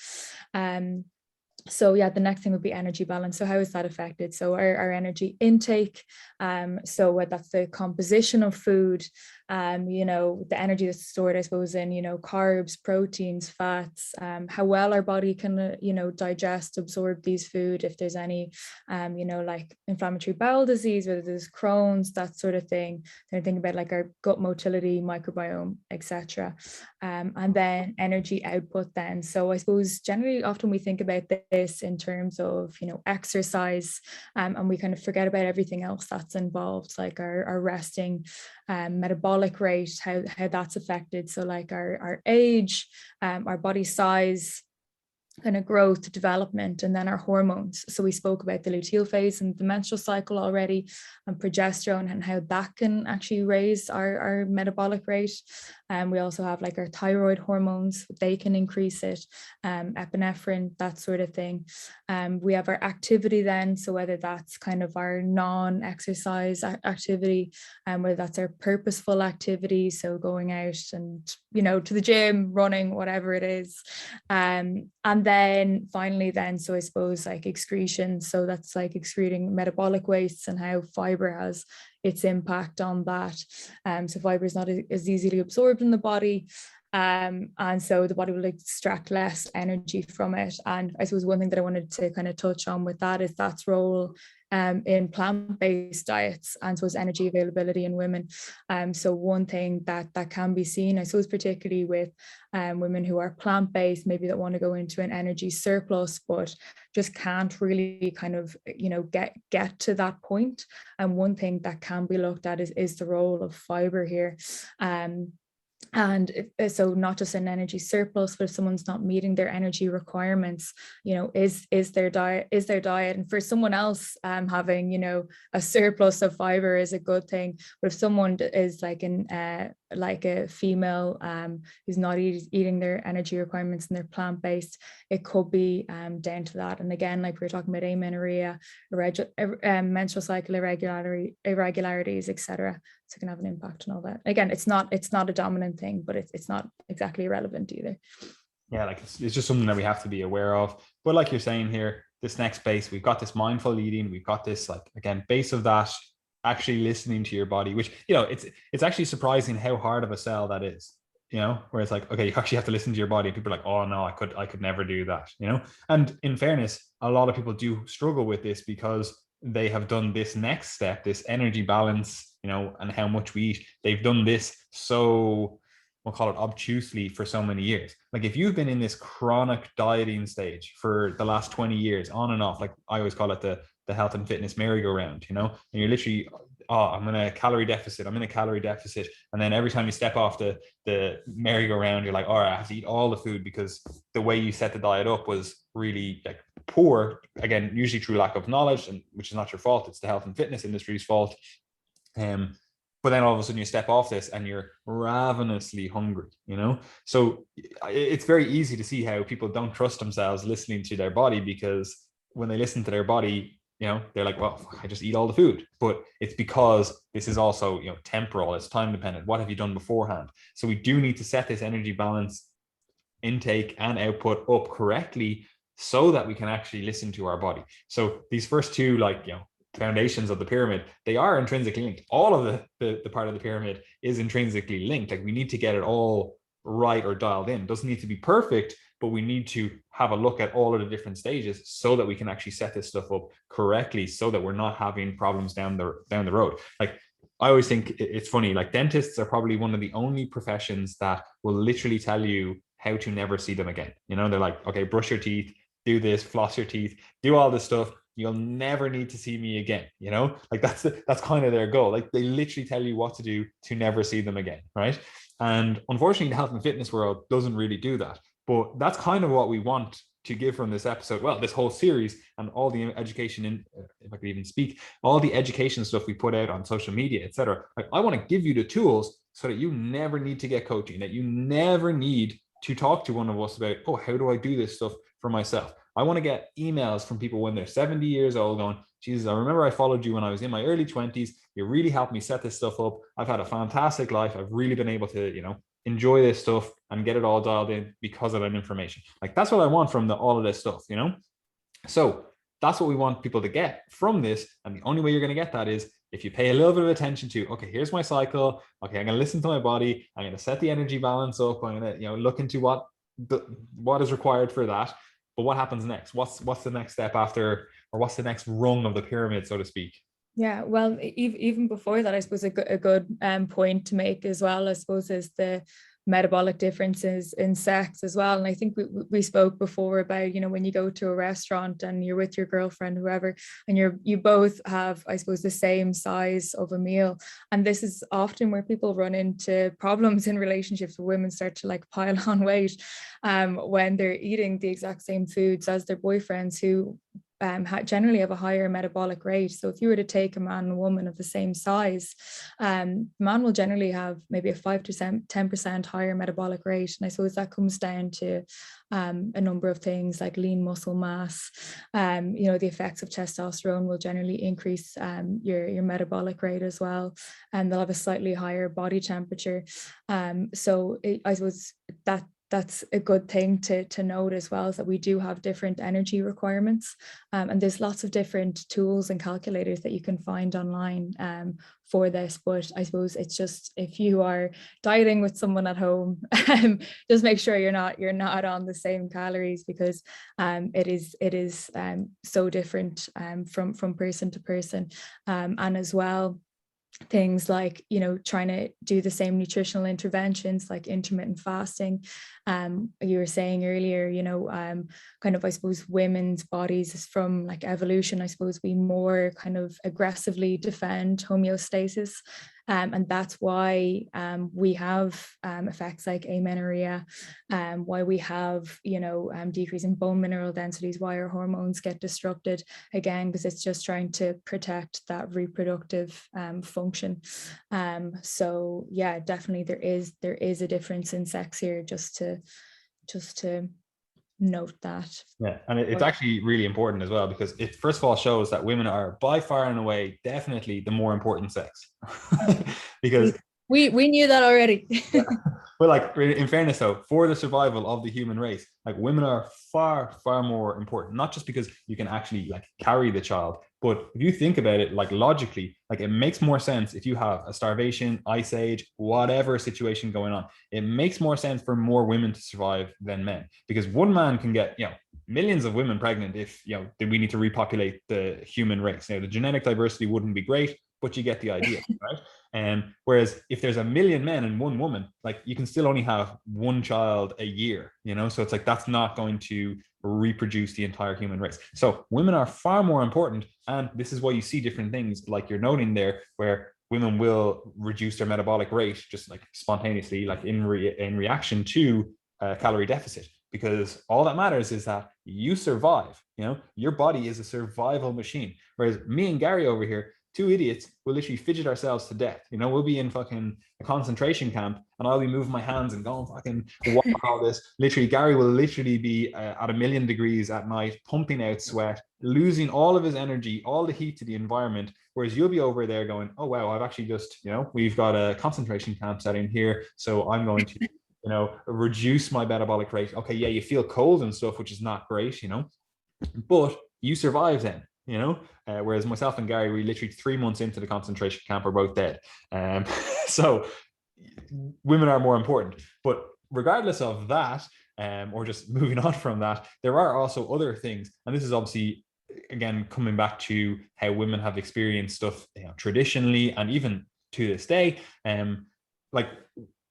So yeah, the next thing would be energy balance. So how is that affected? So our energy intake, so that's the composition of food, the energy that's stored, I suppose, in, carbs, proteins, fats, how well our body can, digest, absorb these food, if there's any, like inflammatory bowel disease, whether there's Crohn's, that sort of thing. Then thinking about like our gut motility, microbiome, etc. And then energy output then. So I suppose generally often we think about this in terms of, exercise, and we kind of forget about everything else that's involved, like our resting, metabolic rate, how that's affected. So like our age, our body size, kind of growth, development, and then our hormones. So we spoke about the luteal phase and the menstrual cycle already, and progesterone and how that can actually raise our metabolic rate. And we also have like our thyroid hormones, they can increase it, epinephrine, that sort of thing. We have our activity then, so whether that's kind of our non-exercise activity, whether that's our purposeful activity, so going out and, to the gym, running, whatever it is. And then finally then, so I suppose like excretion, so that's like excreting metabolic wastes and how fiber has its impact on that. So fiber is not as easily absorbed in the body. And so the body will extract less energy from it. And I suppose one thing that I wanted to kind of touch on with that is that's role in plant-based diets, and so is energy availability in women. So one thing that can be seen, I suppose, particularly with women who are plant-based, maybe that want to go into an energy surplus, but just can't really kind of, get to that point. And one thing that can be looked at is the role of fiber here. And so not just an energy surplus, but if someone's not meeting their energy requirements, is their diet, and for someone else, having, a surplus of fiber is a good thing. But if someone is like a female who's not eating their energy requirements and they're plant-based, it could be down to that. And again, like we were talking about amenorrhea, menstrual cycle irregularities, etc. So it can have an impact on all that. Again, it's not a dominant thing, but it's not exactly irrelevant either. Yeah, like it's just something that we have to be aware of. But like you're saying here, this next base, we've got this mindful eating, we've got this, like, again, base of that, actually listening to your body, which, it's actually surprising how hard of a sell that is, where it's like, okay, you actually have to listen to your body. People are like, oh no, I could never do that, And in fairness, a lot of people do struggle with this because they have done this next step, this energy balance, and how much we eat. They've done this so, we'll call it obtusely, for so many years. Like if you've been in this chronic dieting stage for the last 20 years, on and off, like I always call it the health and fitness merry-go-round, and you're literally, I'm in a calorie deficit. And then every time you step off the merry-go-round, you're like, all right, I have to eat all the food because the way you set the diet up was really like poor, again, usually through lack of knowledge, and which is not your fault. It's the health and fitness industry's fault. But then all of a sudden you step off this and you're ravenously hungry, So it's very easy to see how people don't trust themselves listening to their body, because when they listen to their body, they're like, well, I just eat all the food. But it's because this is also, temporal, it's time dependent. What have you done beforehand? So we do need to set this energy balance, intake and output, up correctly so that we can actually listen to our body. So these first two, foundations of the pyramid, they are intrinsically linked. All of the part of the pyramid is intrinsically linked. Like we need to get it all right or dialed in. It doesn't need to be perfect, but we need to have a look at all of the different stages so that we can actually set this stuff up correctly, so that we're not having problems down the road. Like I always think it's funny, like dentists are probably one of the only professions that will literally tell you how to never see them again. They're like, okay, brush your teeth, do this, floss your teeth, do all this stuff. You'll never need to see me again. Like that's kind of their goal. Like they literally tell you what to do to never see them again, right? And unfortunately, the health and fitness world doesn't really do that. But that's kind of what we want to give from this episode. Well, this whole series and all the education, if I could even speak, all the education stuff we put out on social media, etc. Like I want to give you the tools so that you never need to get coaching, that you never need to talk to one of us about, oh, how do I do this stuff for myself? I want to get emails from people when they're 70 years old going, Jesus, I remember I followed you when I was in my early 20s. You really helped me set this stuff up. I've had a fantastic life. I've really been able to, enjoy this stuff and get it all dialed in because of that information. Like that's what I want from all of this stuff, So that's what we want people to get from this. And the only way you're going to get that is if you pay a little bit of attention to, okay, here's my cycle. Okay, I'm going to listen to my body. I'm going to set the energy balance up. I'm going to, look into what is required for that. But what happens next? What's the next step after, or what's the next rung of the pyramid, so to speak? Yeah, well, even before that, I suppose a good point to make as well, I suppose, is the metabolic differences in sex as well. And I think we spoke before about, when you go to a restaurant and you're with your girlfriend, whoever, and you both have, I suppose, the same size of a meal. And this is often where people run into problems in relationships, where women start to like pile on weight when they're eating the exact same foods as their boyfriends, who generally have a higher metabolic rate. So if you were to take a man and a woman of the same size, man will generally have maybe a 5 to 10% higher metabolic rate. And I suppose that comes down to a number of things like lean muscle mass. The effects of testosterone will generally increase your metabolic rate as well, and they'll have a slightly higher body temperature. I suppose that that's a good thing to note as well, is that we do have different energy requirements, and there's lots of different tools and calculators that you can find online for this. But I suppose it's just, if you are dieting with someone at home, just make sure you're not on the same calories, because it is so different from person to person, and as well, things like, you know, trying to do the same nutritional interventions like intermittent fasting. You were saying earlier, you know, kind of, I suppose, women's bodies from like evolution, I suppose, we more kind of aggressively defend homeostasis. And that's why we have effects like amenorrhea, why we have, you know, decrease in bone mineral densities, why our hormones get disrupted, again, because it's just trying to protect that reproductive function. So yeah, definitely there is a difference in sex here, just to note that. Yeah, and it's actually really important as well, because it first of all shows that women are by far and away definitely the more important sex. Because we knew that already. but like, in fairness though, for the survival of the human race, like, women are far more important, not just because you can actually like carry the child, but if you think about it, like logically, like it makes more sense if you have a starvation, ice age, whatever situation going on. It makes more sense for more women to survive than men, because one man can get, you know, millions of women pregnant if, you know, we need to repopulate the human race. Now, the genetic diversity wouldn't be great, but you get the idea, right? And whereas if there's a million men and one woman, like, you can still only have one child a year, you know? So it's like, that's not going to reproduce the entire human race. So women are far more important. And this is why you see different things like you're noting there, where women will reduce their metabolic rate just like spontaneously, like in reaction to a calorie deficit, because all that matters is that you survive. You know, your body is a survival machine. Whereas me and Gary over here, two idiots, will literally fidget ourselves to death. You know, we'll be in fucking a concentration camp and I'll be moving my hands and going fucking walk all this. Literally, Gary will literally be at 1,000,000 degrees at night, pumping out sweat, losing all of his energy, all the heat to the environment. Whereas you'll be over there going, oh, wow, I've actually just, you know, we've got a concentration camp setting here. So I'm going to, you know, reduce my metabolic rate. Okay, yeah, you feel cold and stuff, which is not great, you know, but you survive then. You know, whereas myself and Gary, we literally 3 months into the concentration camp are both dead. So women are more important. But regardless of that, or just moving on from that, there are also other things. And this is obviously, again, coming back to how women have experienced stuff, you know, traditionally and even to this day. Like,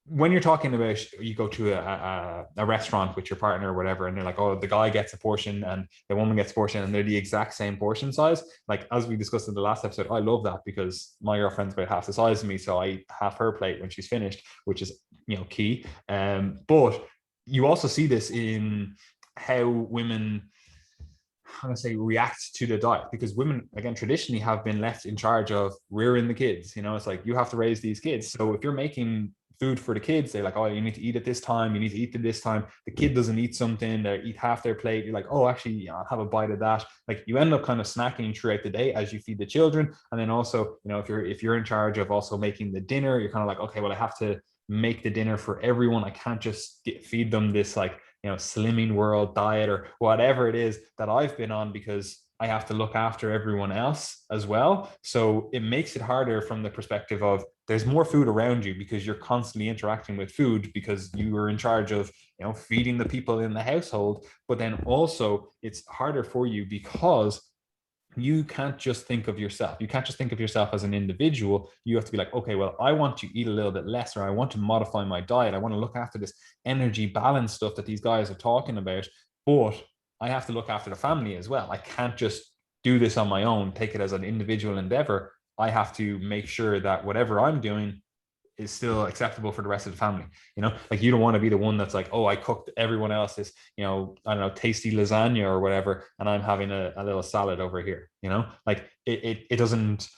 when you're talking about, you go to a restaurant with your partner or whatever, and they're like, oh, the guy gets a portion and the woman gets a portion, and they're the exact same portion size. Like, as we discussed in the last episode, I love that, because my girlfriend's about half the size of me, so I have her plate when she's finished, which is, you know, key. But you also see this in how women, I'm going to say, react to the diet, because women, again, traditionally have been left in charge of rearing the kids. You know, it's like, you have to raise these kids. So if you're making food for the kids, they're like, oh, you need to eat at this time, you need to eat at this time. The kid doesn't eat something, they eat half their plate, you're like, oh, actually, yeah, I'll have a bite of that. Like, you end up kind of snacking throughout the day as you feed the children. And then also, you know, if you're in charge of also making the dinner, you're kind of like, okay, well, I have to make the dinner for everyone. I can't just feed them this, like, you know, Slimming World diet or whatever it is that I've been on, because I have to look after everyone else as well. So it makes it harder from the perspective of, there's more food around you because you're constantly interacting with food, because you are in charge of, you know, feeding the people in the household. But then also it's harder for you because you can't just think of yourself. You can't just think of yourself as an individual. You have to be like, okay, well, I want to eat a little bit less, or I want to modify my diet. I want to look after this energy balance stuff that these guys are talking about, but I have to look after the family as well. I can't just do this on my own, take it as an individual endeavor. I have to make sure that whatever I'm doing is still acceptable for the rest of the family. You know, like, you don't want to be the one that's like, oh, I cooked everyone else's, you know, I don't know, tasty lasagna or whatever, and I'm having a little salad over here. You know, like, it doesn't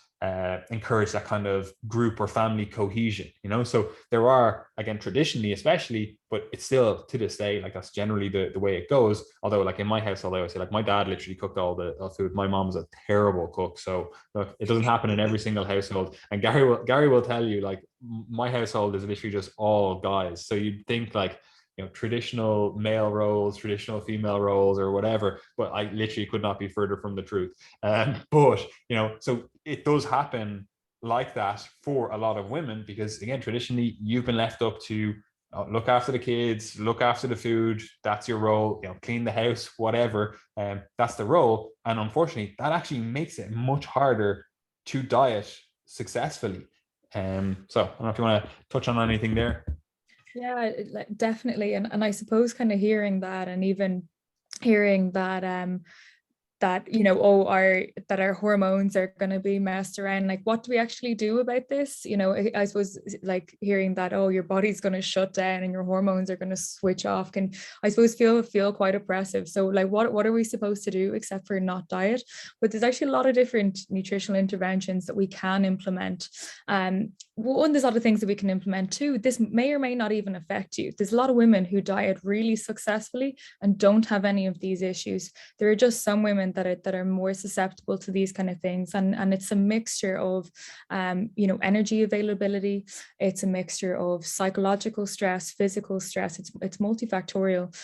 encourage that kind of group or family cohesion, you know. So there are, again, traditionally especially, but it's still to this day, like, that's generally the way it goes. Although, like, in my household, I always say, like, my dad literally cooked all the food. My mom's a terrible cook, so look, it doesn't happen in every single household. And Gary will tell you, like, my household is literally just all guys. So you'd think, like, traditional male roles, traditional female roles, or whatever, but I literally could not be further from the truth. But so it does happen like that for a lot of women, because again, traditionally you've been left up to look after the kids, look after the food. That's your role. Clean the house, whatever. That's the role. And unfortunately, that actually makes it much harder to diet successfully. So I don't know if you want to touch on anything there. Yeah, definitely. And I suppose kind of hearing that, and even hearing that that that our hormones are going to be messed around, like what do we actually do about this? I suppose like hearing that, oh, your body's going to shut down and your hormones are going to switch off, can I suppose feel quite oppressive. So like what are we supposed to do except for not diet? But there's actually a lot of different nutritional interventions that we can implement. There's a lot of things that we can implement too. This may or may not even affect you. There's a lot of women who diet really successfully and don't have any of these issues. There are just some women that are more susceptible to these kind of things, and it's a mixture of energy availability. It's a mixture of psychological stress, physical stress. It's multifactorial.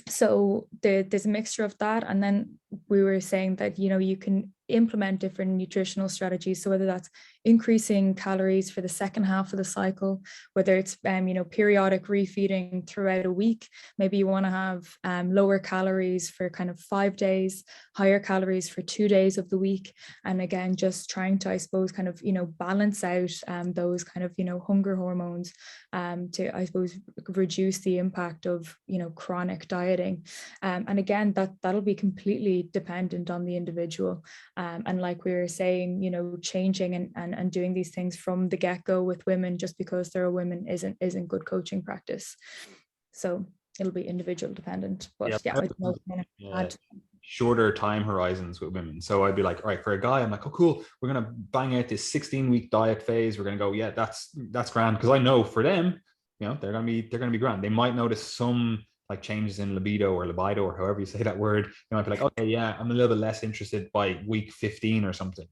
So there's a mixture of that. And then we were saying that you can implement different nutritional strategies. So whether that's increasing calories for the second half of the cycle, whether it's periodic refeeding throughout a week, maybe you want to have lower calories for kind of 5 days, higher calories for 2 days of the week, and again just trying to, I suppose, kind of balance out those kind of hunger hormones to, I suppose, reduce the impact of chronic dieting, and again that'll be completely dependent on the individual. And like we were saying, changing and doing these things from the get-go with women just because they're a woman isn't good coaching practice. So it'll be individual dependent. But shorter time horizons with women. So I'd be like, all right, for a guy, I'm like, oh cool, we're gonna bang out this 16-week diet phase. We're gonna go, yeah, that's grand, because I know for them, they're gonna be grand. They might notice some like changes in libido or however you say that word. They might be like, okay, yeah, I'm a little bit less interested by week 15 or something,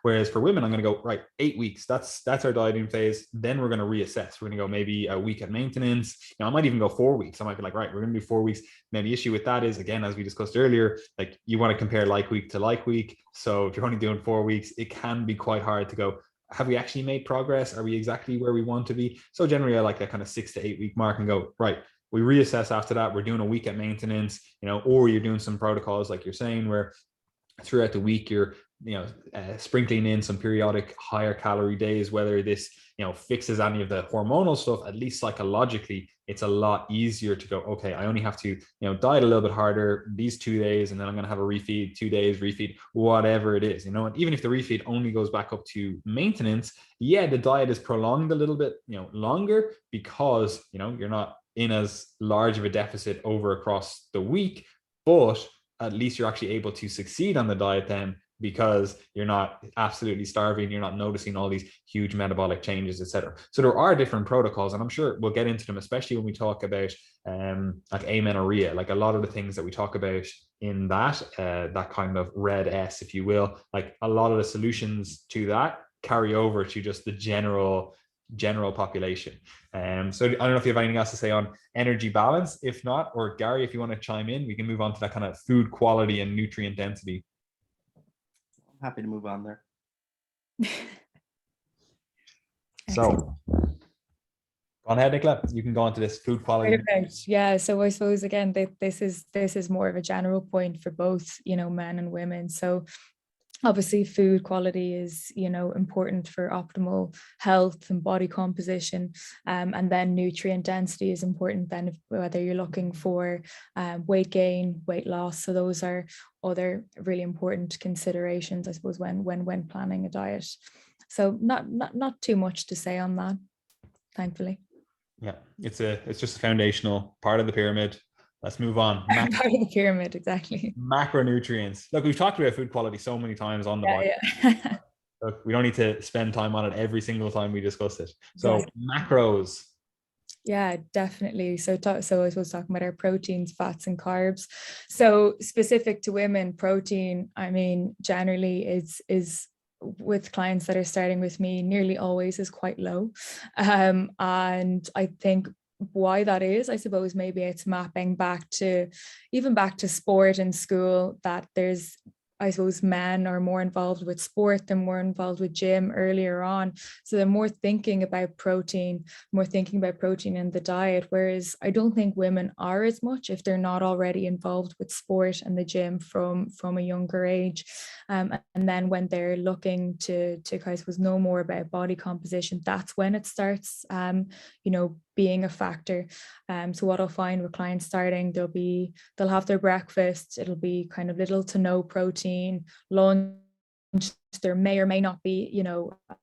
Whereas for women, I'm going to go, right, 8 weeks. That's our dieting phase. Then we're going to reassess. We're going to go maybe a week at maintenance. I might even go 4 weeks. I might be like, right, we're going to do 4 weeks. Now the issue with that is, again, as we discussed earlier, like you want to compare like week to like week. So if you're only doing 4 weeks, it can be quite hard to go, have we actually made progress? Are we exactly where we want to be? So generally I like that kind of 6 to 8 week mark and go, right, we reassess after that. We're doing a week at maintenance, or you're doing some protocols like you're saying, where throughout the week you're sprinkling in some periodic higher calorie days. Whether this fixes any of the hormonal stuff, at least psychologically it's a lot easier to go, okay, I only have to diet a little bit harder these 2 days, and then I'm going to have a refeed, 2 days refeed, whatever it is, and even if the refeed only goes back up to maintenance, yeah, the diet is prolonged a little bit longer, because you're not in as large of a deficit over across the week, but at least you're actually able to succeed on the diet then, because you're not absolutely starving, you're not noticing all these huge metabolic changes, etc. So there are different protocols, and I'm sure we'll get into them, especially when we talk about like amenorrhea, like a lot of the things that we talk about in that kind of red S, if you will, like a lot of the solutions to that carry over to just the general population. So I don't know if you have anything else to say on energy balance. If not, or Gary, if you want to chime in, we can move on to that kind of food quality and nutrient density. I'm happy to move on there. So go on ahead, Nicola. You can go on to this food quality. Yeah, so I suppose again this is more of a general point for both men and women. So obviously food quality is important for optimal health and body composition, and then nutrient density is important then, whether you're looking for weight gain, weight loss. So those are other really important considerations, I suppose, when planning a diet. So not too much to say on that, thankfully. Yeah, it's just a foundational part of the pyramid. Let's move on. Part of the pyramid, exactly. Macronutrients. Look, we've talked about food quality so many times on the body. Yeah. Look, we don't need to spend time on it every single time we discuss it. So macros. Yeah, definitely. So I was talking about our proteins, fats, and carbs. So specific to women, protein, I mean, generally is with clients that are starting with me, nearly always is quite low. And I think why that is, I suppose maybe it's mapping back to sport in school, that there's, I suppose, men are more involved with sport, they're more involved with gym earlier on. So they're more thinking about protein in the diet. Whereas I don't think women are as much if they're not already involved with sport and the gym from a younger age. And then when they're looking to I suppose know more about body composition, that's when it starts, being a factor. So what I'll find with clients starting, they'll have their breakfast, it'll be kind of little to no protein. Lunch, there may or may not be,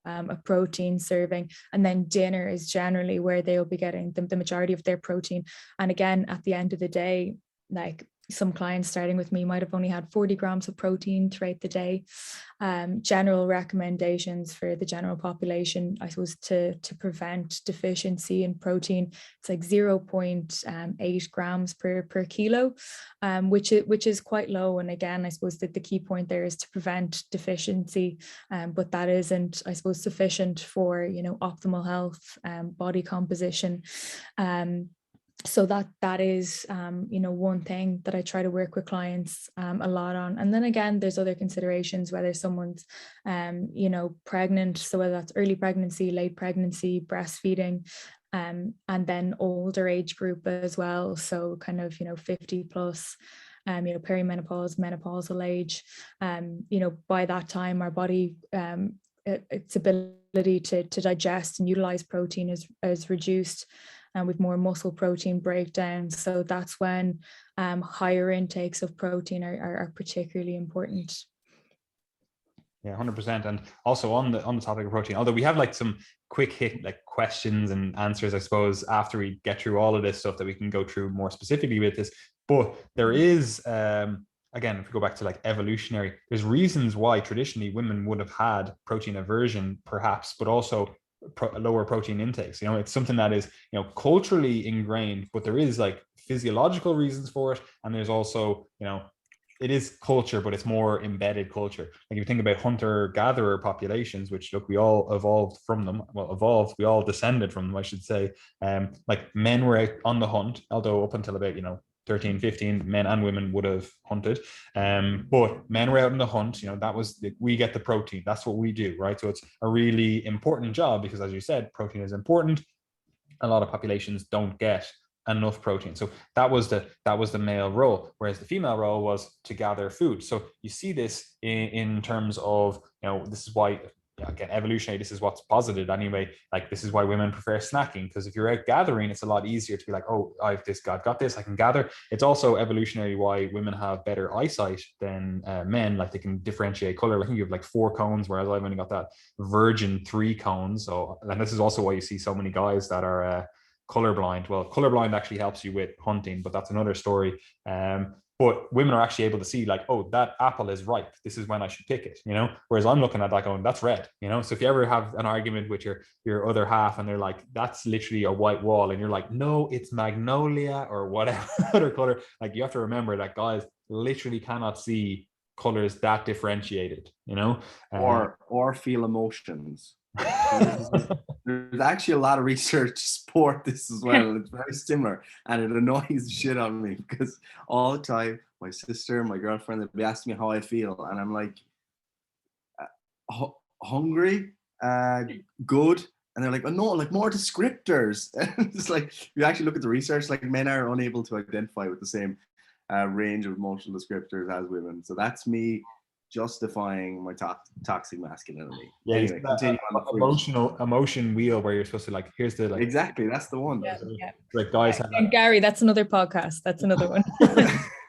a protein serving, and then dinner is generally where they'll be getting the majority of their protein. And again, at the end of the day, like some clients starting with me might have only had 40 grams of protein throughout the day. General recommendations for the general population, I suppose, to prevent deficiency in protein, it's like 0.8 grams per kilo, which is quite low. And again, I suppose that the key point there is to prevent deficiency, but that isn't, I suppose, sufficient for, optimal health, body composition. So that is, one thing that I try to work with clients a lot on. And then again, there's other considerations, whether someone's, pregnant, so whether that's early pregnancy, late pregnancy, breastfeeding, and then older age group as well. So kind of, 50 plus, perimenopause, menopausal age. By that time, our body, its ability to digest and utilize protein is reduced, and with more muscle protein breakdown. So that's when higher intakes of protein are particularly important. Yeah, 100%. And also on the topic of protein, although we have like some quick hit like questions and answers, I suppose, after we get through all of this stuff that we can go through more specifically with this. But there is, again, if we go back to like evolutionary, there's reasons why traditionally women would have had protein aversion, perhaps, but also lower protein intakes. It's something that is, culturally ingrained, but there is like physiological reasons for it. And there's also, it is culture, but it's more embedded culture. Like if you think about hunter-gatherer populations, which look, we all evolved from them. Well, we all descended from them, I should say. Like men were out on the hunt, although up until about, 13, 15, men and women would have hunted. But men were out on the hunt, that was, we get the protein. That's what we do, right? So it's a really important job because, as you said, protein is important. A lot of populations don't get enough protein. So that was the male role, whereas the female role was to gather food. So you see this in terms of, this is why, again, evolutionary, this is what's posited anyway. Like this is why women prefer snacking, because if you're out gathering, it's a lot easier to be like, oh, I've got this, I can gather. It's also evolutionary why women have better eyesight than men. Like they can differentiate color. I think you have like 4 cones, whereas I've only got that virgin 3 cones. So, and this is also why you see so many guys that are colorblind. Well, colorblind actually helps you with hunting, but that's another story. But women are actually able to see like, oh, that apple is ripe. This is when I should pick it, Whereas I'm looking at that going, that's red, So if you ever have an argument with your other half and they're like, that's literally a white wall, and you're like, no, it's magnolia or whatever other color. Like you have to remember that guys literally cannot see colors that differentiated, or feel emotions. There's actually a lot of research to support this as well. It's very similar, and it annoys the shit out of me because all the time my sister, my girlfriend, they'll be asking me how I feel, and I'm like, hungry, good, and they're like, oh no, like more descriptors. It's like you actually look at the research, like men are unable to identify with the same range of emotional descriptors as women. So that's me justifying my toxic masculinity. Yeah, anyway, continue on the emotion wheel where you're supposed to like, here's the like, exactly, that's the one. Yeah. Like guys have and Gary, that's another podcast. That's another one.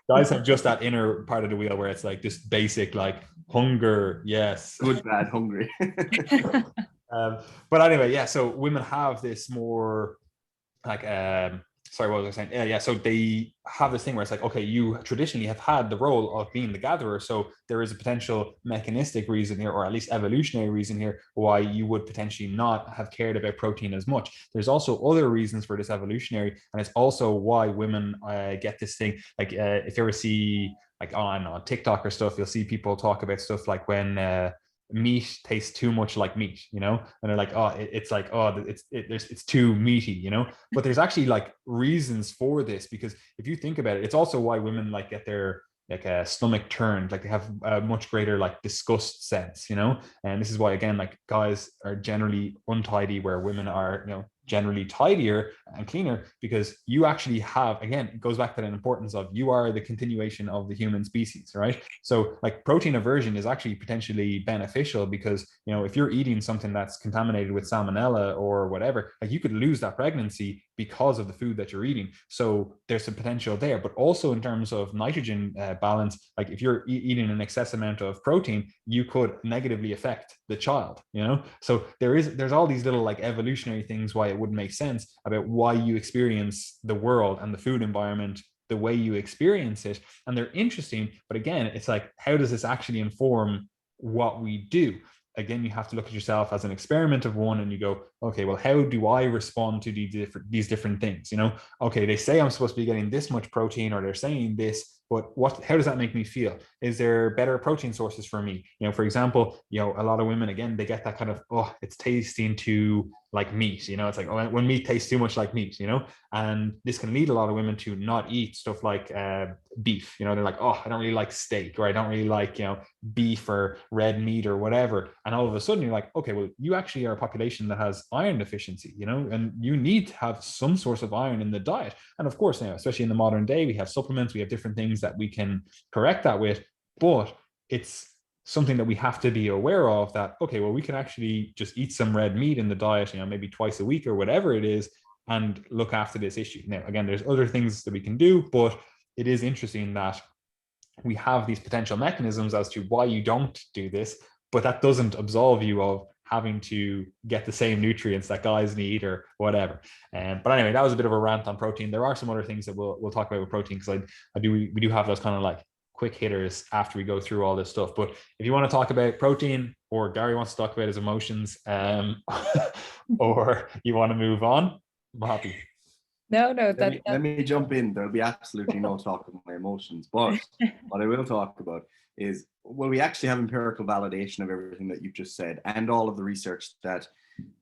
Guys have just that inner part of the wheel where it's like just basic like hunger, yes, good, bad, hungry. But anyway, yeah. So women have this more like sorry, what was I saying? Yeah. So they have this thing where it's like, okay, you traditionally have had the role of being the gatherer. So there is a potential mechanistic reason here, or at least evolutionary reason here, why you would potentially not have cared about protein as much. There's also other reasons for this evolutionary. And it's also why women get this thing. Like if you ever see like on TikTok or stuff, you'll see people talk about stuff like when meat tastes too much like meat, you know, and they're like, oh, it's too meaty, you know. But there's actually like reasons for this, because if you think about it, it's also why women like get their like a stomach turned, like they have a much greater like disgust sense, you know. And this is why, again, like guys are generally untidy where women are, you know, generally tidier and cleaner, because you actually have, again, it goes back to the importance of you are the continuation of the human species, right? So like protein aversion is actually potentially beneficial, because, you know, if you're eating something that's contaminated with salmonella or whatever, like you could lose that pregnancy because of the food that you're eating. So there's some potential there. But also in terms of nitrogen balance, like if you're eating an excess amount of protein, you could negatively affect the child, you know. So there's all these little like evolutionary things why it wouldn't make sense about why you experience the world and the food environment the way you experience it. And they're interesting, but again, it's like, how does this actually inform what we do? Again, you have to look at yourself as an experiment of one, and you go, okay, well, how do I respond to these different things? You know, okay, they say I'm supposed to be getting this much protein, or they're saying this, but how does that make me feel? Is there better protein sources for me? You know, for example, you know, a lot of women, again, they get that kind of, oh, it's tasting too like meat, you know, it's like, oh, when meat tastes too much like meat, you know, and this can lead a lot of women to not eat stuff like beef, you know, they're like, oh, I don't really like steak, or I don't really like, you know, beef or red meat or whatever. And all of a sudden you're like, okay, well, you actually are a population that has iron deficiency, you know, and you need to have some source of iron in the diet. And of course, you know, especially in the modern day, we have supplements, we have different things that we can correct that with, but it's something that we have to be aware of, that, okay, well, we can actually just eat some red meat in the diet, you know, maybe twice a week or whatever it is, and look after this issue. Now, again, there's other things that we can do, but it is interesting that we have these potential mechanisms as to why you don't do this, but that doesn't absolve you of having to get the same nutrients that guys need or whatever. But anyway, that was a bit of a rant on protein. There are some other things that we'll talk about with protein, because we do have those kind of like quick hitters after we go through all this stuff. But if you want to talk about protein, or Gary wants to talk about his emotions, or you want to move on, I'm happy. No, let me jump in. There'll be absolutely no talk of my emotions, but what I will talk about is, well, we actually have empirical validation of everything that you've just said, and all of the research that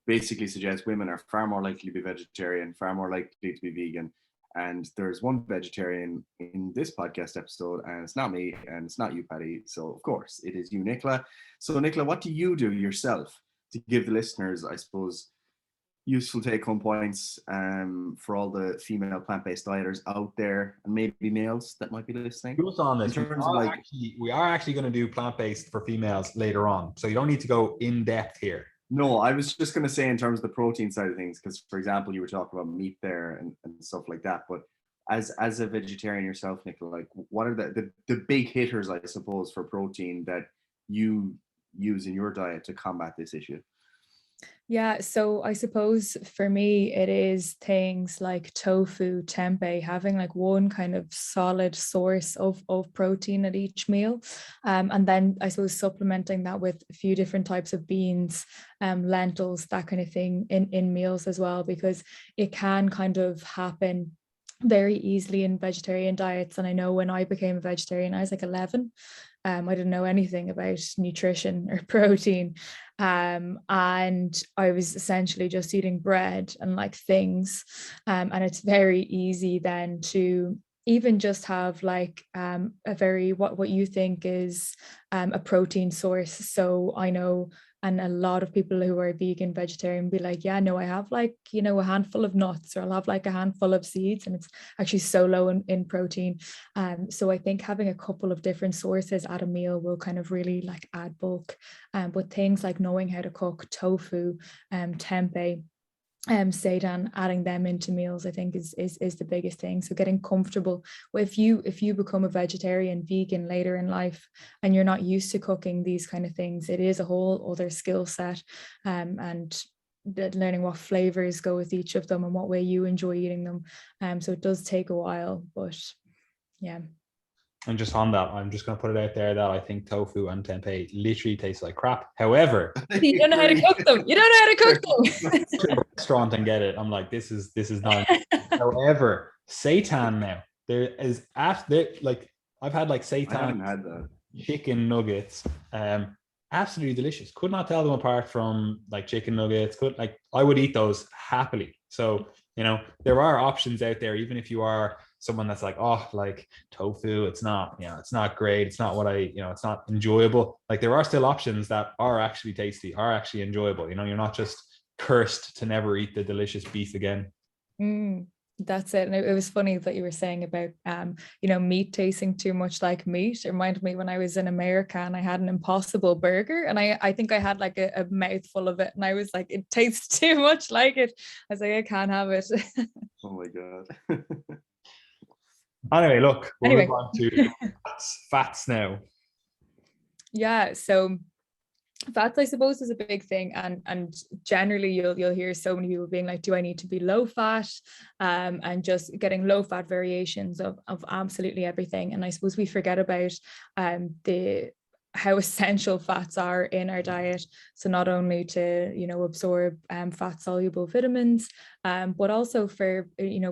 basically suggests women are far more likely to be vegetarian, far more likely to be vegan. And there's one vegetarian in this podcast episode, and it's not me, and it's not you, Patty. So of course it is you, Nicola. So Nicola, what do you do yourself to give the listeners, I suppose, useful take-home points for all the female plant-based dieters out there, and maybe males that might be listening? Who's on this? We are actually going to do plant-based for females later on, so you don't need to go in depth here. No, I was just going to say in terms of the protein side of things, because, for example, you were talking about meat there and stuff like that. But as a vegetarian yourself, Nicola, like, what are the big hitters, I suppose, for protein that you use in your diet to combat this issue? Yeah, so I suppose for me, it is things like tofu, tempeh, having like one kind of solid source of protein at each meal. And then I suppose supplementing that with a few different types of beans, lentils, that kind of thing in meals as well, because it can kind of happen very easily in vegetarian diets. And I know when I became a vegetarian, I was like 11. I didn't know anything about nutrition or protein. And I was essentially just eating bread and like things. And it's very easy then to even just have like a very, what you think is a protein source. So I know, and a lot of people who are vegan, vegetarian be like, yeah, no, I have like, you know, a handful of nuts, or I'll have like a handful of seeds, and it's actually so low in protein. So I think having a couple of different sources at a meal will kind of really like add bulk. But things like knowing how to cook tofu, tempeh, seitan, adding them into meals, I think is the biggest thing. So getting comfortable if you become a vegetarian, vegan later in life, and you're not used to cooking these kind of things, it is a whole other skill set, and learning what flavors go with each of them and what way you enjoy eating them. So it does take a while, but yeah. And just on that, I'm just going to put it out there that I think tofu and tempeh literally taste like crap. However, you don't know how to cook them. You don't know how to cook them. To a restaurant and get it, I'm like, this is not. However, seitan now, there is like, I've had like seitan, I haven't had that. chicken nuggets, absolutely delicious. Could not tell them apart from like chicken nuggets. I would eat those happily. So, you know, there are options out there, even if you are someone that's like, oh, like tofu, it's not, you know, it's not great. It's not what it's not enjoyable. Like there are still options that are actually tasty, are actually enjoyable. You know, you're not just cursed to never eat the delicious beef again. That's it. And it was funny that you were saying about meat tasting too much like meat. It reminded me when I was in America and I had an Impossible burger, and I think I had like a mouthful of it, and I was like, it tastes too much like it. I was like, I can't have it. Oh my God. Anyway, look, we'll move on to fats now. Yeah, so fats, I suppose, is a big thing, and generally you'll hear so many people being like, do I need to be low fat, and just getting low fat variations of absolutely everything. And I suppose we forget about how essential fats are in our diet. So not only to absorb fat soluble vitamins, but also for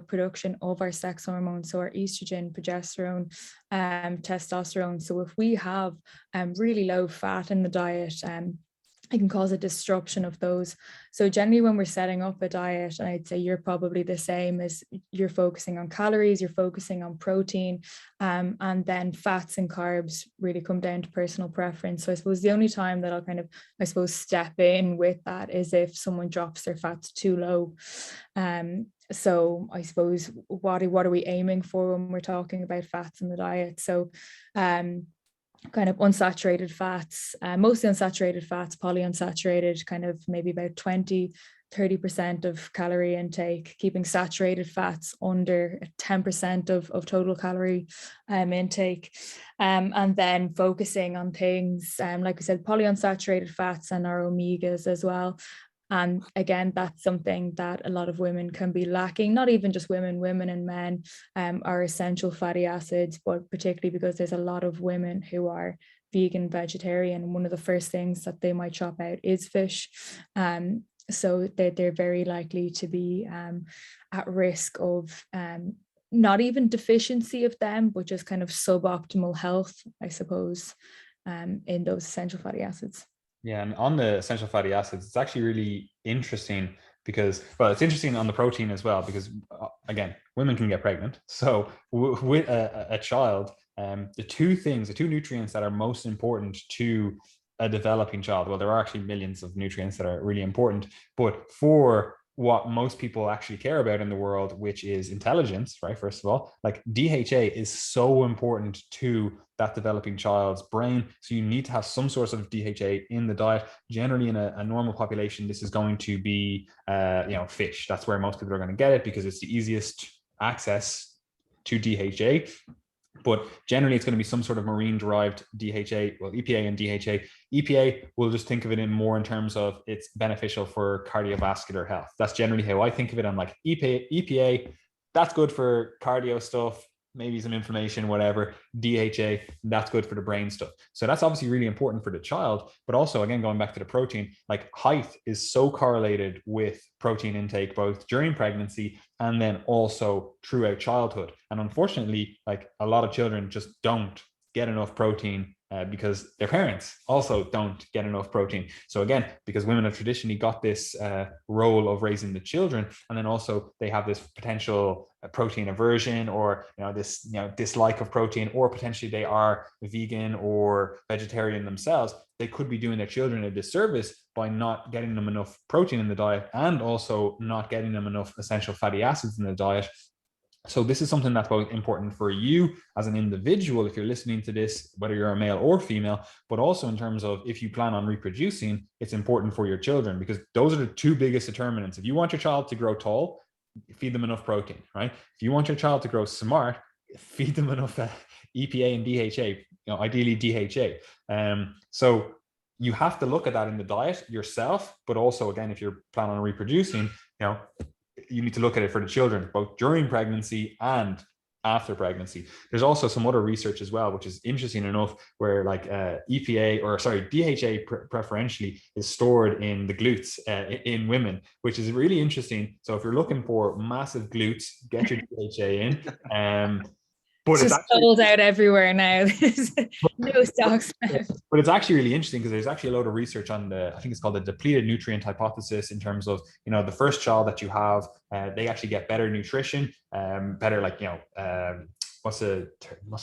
production of our sex hormones, so our estrogen, progesterone, testosterone. So if we have really low fat in the diet, it can cause a disruption of those. So generally when we're setting up a diet, and I'd say you're probably the same, as you're focusing on calories, you're focusing on protein, and then fats and carbs really come down to personal preference. So I suppose the only time that I'll kind of, step in with that is if someone drops their fats too low. So I suppose what are we aiming for when we're talking about fats in the diet? So kind of unsaturated fats, mostly unsaturated fats, polyunsaturated, kind of maybe about 20-30% of calorie intake, keeping saturated fats under 10% of total calorie intake, and then focusing on things like we said, polyunsaturated fats and our omegas as well. And again, that's something that a lot of women can be lacking. Not even just women and men are essential fatty acids, but particularly because there's a lot of women who are vegan, vegetarian, and one of the first things that they might chop out is fish. So they're very likely to be at risk of not even deficiency of them, but just kind of suboptimal health, I suppose, in those essential fatty acids. Yeah, and on the essential fatty acids, it's actually really interesting because, well, it's interesting on the protein as well, because again, women can get pregnant. So with a child, the two nutrients that are most important to a developing child, well, there are actually millions of nutrients that are really important, but for what most people actually care about in the world, which is intelligence, right? First of all, like DHA is so important to that developing child's brain. So you need to have some source of DHA in the diet. Generally in a normal population, this is going to be, fish. That's where most people are going to get it because it's the easiest access to DHA. But generally, it's going to be some sort of marine-derived DHA, well, EPA and DHA. EPA, we'll just think of it in terms of it's beneficial for cardiovascular health. That's generally how I think of it. I'm like, EPA, that's good for cardio stuff, maybe some inflammation, whatever. DHA, that's good for the brain stuff. So that's obviously really important for the child. But also, again, going back to the protein, like height is so correlated with protein intake, both during pregnancy and then also throughout childhood. And unfortunately, like a lot of children just don't get enough protein because their parents also don't get enough protein. So again, because women have traditionally got this role of raising the children, and then also they have this potential protein aversion or this dislike of protein, or potentially they are vegan or vegetarian themselves, they could be doing their children a disservice by not getting them enough protein in the diet and also not getting them enough essential fatty acids in the diet. So this is something that's both important for you as an individual, if you're listening to this, whether you're a male or female, but also in terms of if you plan on reproducing, it's important for your children, because those are the two biggest determinants. If you want your child to grow tall, feed them enough protein, right? If you want your child to grow smart, feed them enough EPA and DHA, ideally DHA. So you have to look at that in the diet yourself, but also, again, if you're planning on reproducing, you need to look at it for the children, both during pregnancy and after pregnancy. There's also some other research as well, which is interesting enough, where like DHA preferentially is stored in the glutes in women, which is really interesting. So if you're looking for massive glutes, get your DHA in. But it's it's just actually sold out everywhere now. There's no stocks left. But it's actually really interesting because there's actually a load of research on I think it's called the depleted nutrient hypothesis, in terms of, the first child that you have, they actually get better nutrition, better, like, what's the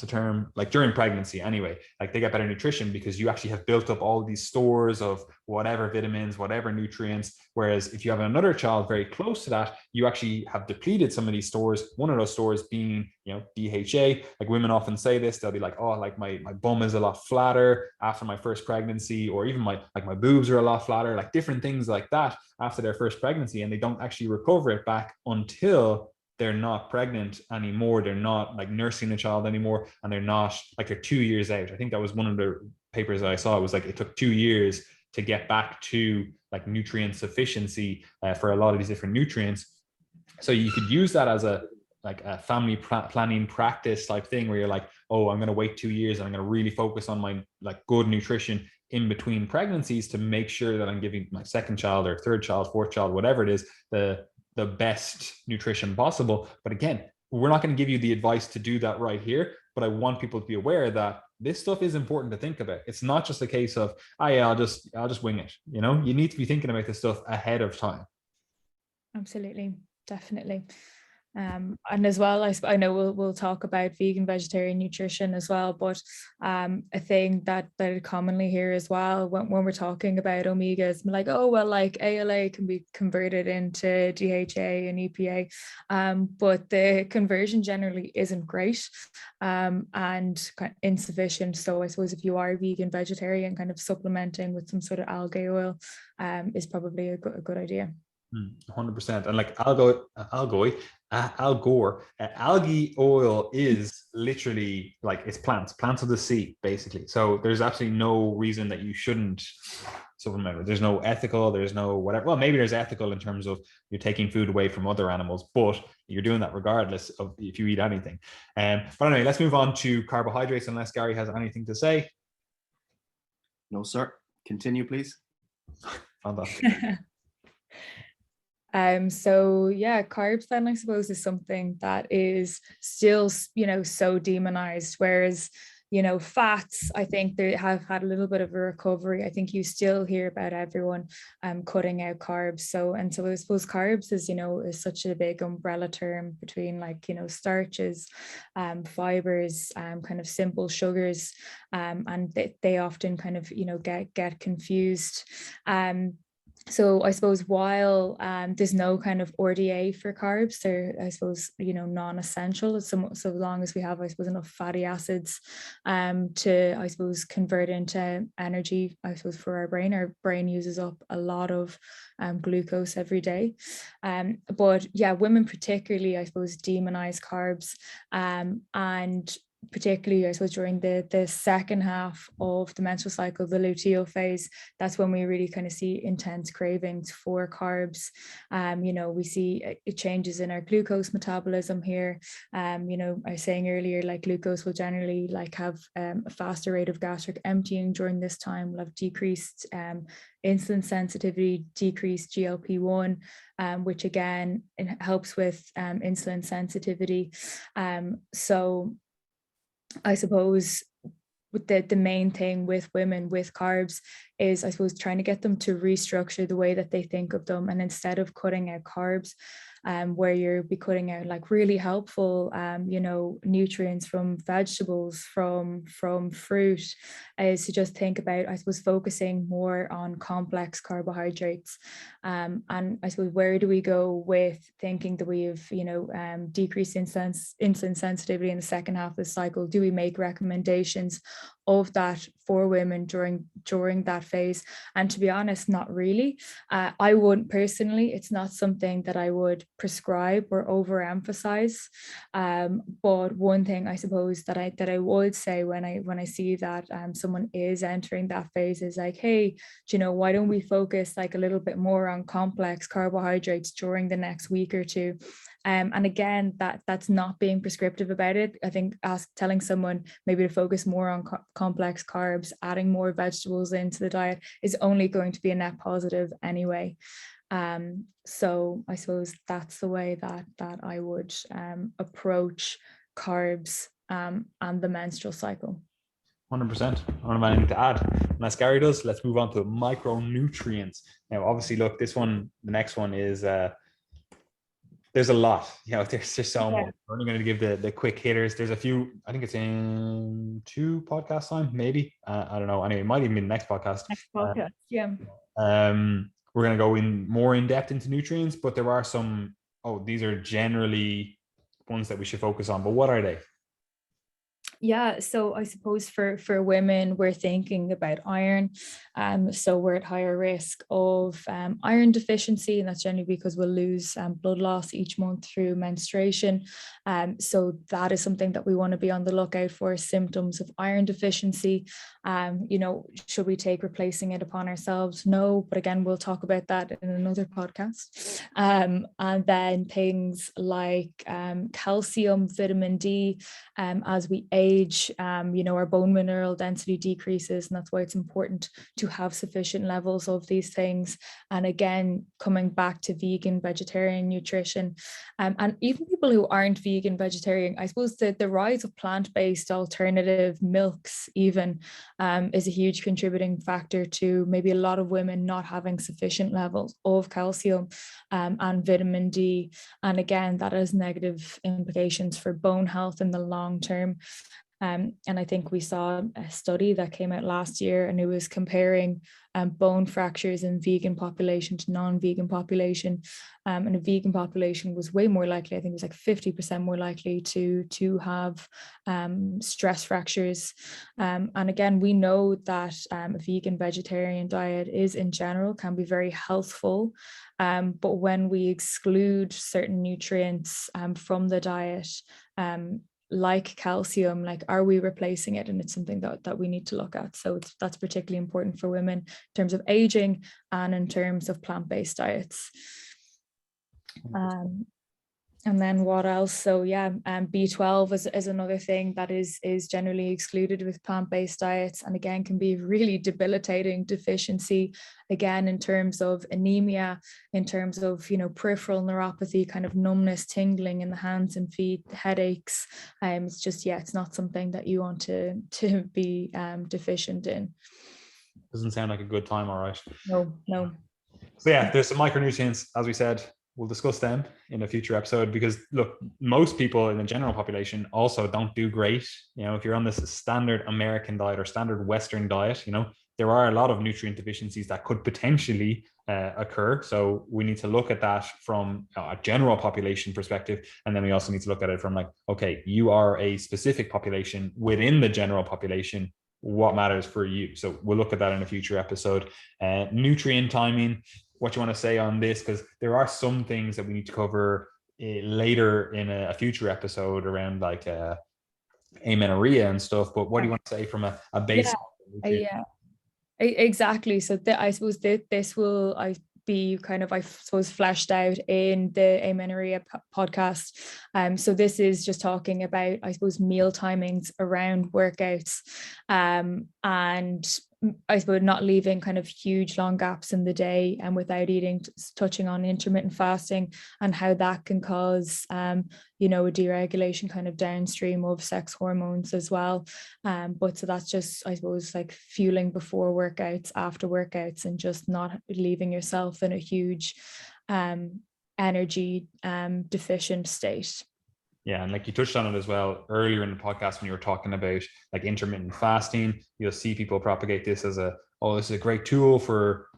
term, like during pregnancy anyway, like they get better nutrition because you actually have built up all these stores of whatever vitamins, whatever nutrients. Whereas if you have another child very close to that, you actually have depleted some of these stores. One of those stores being, DHA. Like women often say this, they'll be like, oh, like my bum is a lot flatter after my first pregnancy, or even my boobs are a lot flatter, like different things like that after their first pregnancy, and they don't actually recover it back until they're not pregnant anymore. They're not like nursing the child anymore, and they're not like, they're 2 years out. I think that was one of the papers that I saw. It was like it took 2 years to get back to like nutrient sufficiency for a lot of these different nutrients. So you could use that as a family planning practice type thing, where you're like, oh, I'm going to wait 2 years and I'm going to really focus on my like good nutrition in between pregnancies to make sure that I'm giving my second child or third child, fourth child, whatever it is, the best nutrition possible. But again, we're not going to give you the advice to do that right here, but I want people to be aware that this stuff is important to think about. It's not just a case of, oh yeah, I'll just wing it. You need to be thinking about this stuff ahead of time. Absolutely, definitely. And as well, I know we'll talk about vegan vegetarian nutrition as well, but a thing that I commonly hear as well when we're talking about omegas, like, oh well, like ALA can be converted into DHA and EPA, but the conversion generally isn't great, and kind of insufficient. So I suppose if you are vegan vegetarian, kind of supplementing with some sort of algae oil is probably a good idea. 100%. And like algae oil is literally like, it's plants of the sea, basically. So there's absolutely no reason that you shouldn't supplement. There's no ethical, there's no whatever. Well, maybe there's ethical in terms of you're taking food away from other animals, but you're doing that regardless of if you eat anything. But anyway, let's move on to carbohydrates, unless Gary has anything to say. No, sir. Continue, please. Fantastic. So yeah, carbs then I suppose is something that is still, so demonized, whereas, fats, I think they have had a little bit of a recovery. I think you still hear about everyone cutting out carbs. So I suppose carbs is such a big umbrella term between starches, fibers, kind of simple sugars, and they often kind of, get confused. So I suppose while there's no kind of RDA for carbs, they're, I suppose, non-essential, so long as we have, I suppose, enough fatty acids to, I suppose, convert into energy, I suppose, for our brain. Our brain uses up a lot of glucose every day. But yeah, women particularly, I suppose, demonize carbs, and particularly, I suppose, during the second half of the menstrual cycle, the luteal phase, that's when we really kind of see intense cravings for carbs. We see it changes in our glucose metabolism here. I was saying earlier, like glucose will generally have a faster rate of gastric emptying during this time. We'll have decreased insulin sensitivity, decreased GLP-1, which again helps with insulin sensitivity. So I suppose with the main thing with women with carbs is, I suppose, trying to get them to restructure the way that they think of them. And instead of cutting out carbs, where you'll be cutting out like really helpful, nutrients from vegetables, from fruit, is to just think about, I suppose, focusing more on complex carbohydrates. And I suppose, where do we go with thinking that we have, decreased insulin sensitivity in the second half of the cycle? Do we make recommendations of that for women during that phase? And to be honest, not really. I wouldn't personally, it's not something that I would prescribe or overemphasize. But one thing I suppose that I would say when I see that someone is entering that phase is like, hey, why don't we focus like a little bit more on complex carbohydrates during the next week or two? And again, that's not being prescriptive about it. I think telling someone maybe to focus more on complex carbs, adding more vegetables into the diet, is only going to be a net positive anyway. So I suppose that's the way that I would approach carbs and the menstrual cycle. 100%. I don't have anything to add. And as Gary does, let's move on to micronutrients. Now, obviously, look, the next one is, there's a lot, there's just so much. We're only going to give the quick hitters. There's a few, I think it's in 2 podcasts time, maybe. I don't know. Anyway, it might even be the next podcast. We're going to go more in depth into nutrients, but there are some, these are generally ones that we should focus on. But what are they? Yeah, so I suppose for women, we're thinking about iron. So we're at higher risk of iron deficiency, and that's generally because we'll lose blood loss each month through menstruation. So that is something that we want to be on the lookout for, symptoms of iron deficiency. Should we take replacing it upon ourselves? No, but again, we'll talk about that in another podcast. And then things like calcium, vitamin D, as we age, our bone mineral density decreases, and that's why it's important to have sufficient levels of these things. And again, coming back to vegan, vegetarian nutrition, and even people who aren't vegan, vegetarian, I suppose that the rise of plant-based alternative milks even is a huge contributing factor to maybe a lot of women not having sufficient levels of calcium and vitamin D. And again, that has negative implications for bone health in the long term. And I think we saw a study that came out last year, and it was comparing bone fractures in vegan population to non-vegan population. And a vegan population was way more likely, I think it was like 50% more likely to have stress fractures. And again, we know that a vegan vegetarian diet is in general can be very healthful. But when we exclude certain nutrients from the diet, like calcium, like are we replacing it? And it's something that we need to look at. So that's particularly important for women in terms of aging and in terms of plant-based diets. And then what else? So B12 is another thing that is generally excluded with plant-based diets, and again can be really debilitating deficiency, again in terms of anemia, in terms of peripheral neuropathy, kind of numbness, tingling in the hands and feet, headaches. It's just it's not something that you want to be deficient in. Doesn't sound like a good time. All right. No. So there's some micronutrients, as we said. We'll discuss them in a future episode, because look, most people in the general population also don't do great. If you're on this standard American diet or standard Western diet, there are a lot of nutrient deficiencies that could potentially occur. So we need to look at that from a general population perspective. And then we also need to look at it from like, okay, you are a specific population within the general population. What matters for you? So we'll look at that in a future episode. Nutrient timing, what you want to say on this, because there are some things that we need to cover later in a future episode around like amenorrhea and stuff. But what do you want to say from a base? Exactly. So I suppose this will be kind of, I suppose, fleshed out in the amenorrhea podcast. So this is just talking about, I suppose, meal timings around workouts, and I suppose not leaving kind of huge long gaps in the day and without eating, touching on intermittent fasting and how that can cause a deregulation kind of downstream of sex hormones as well. But so that's just, I suppose, like fueling before workouts, after workouts, and just not leaving yourself in a huge energy deficient state. Yeah, and like you touched on it as well earlier in the podcast when you were talking about like intermittent fasting. You'll see people propagate this as this is a great tool for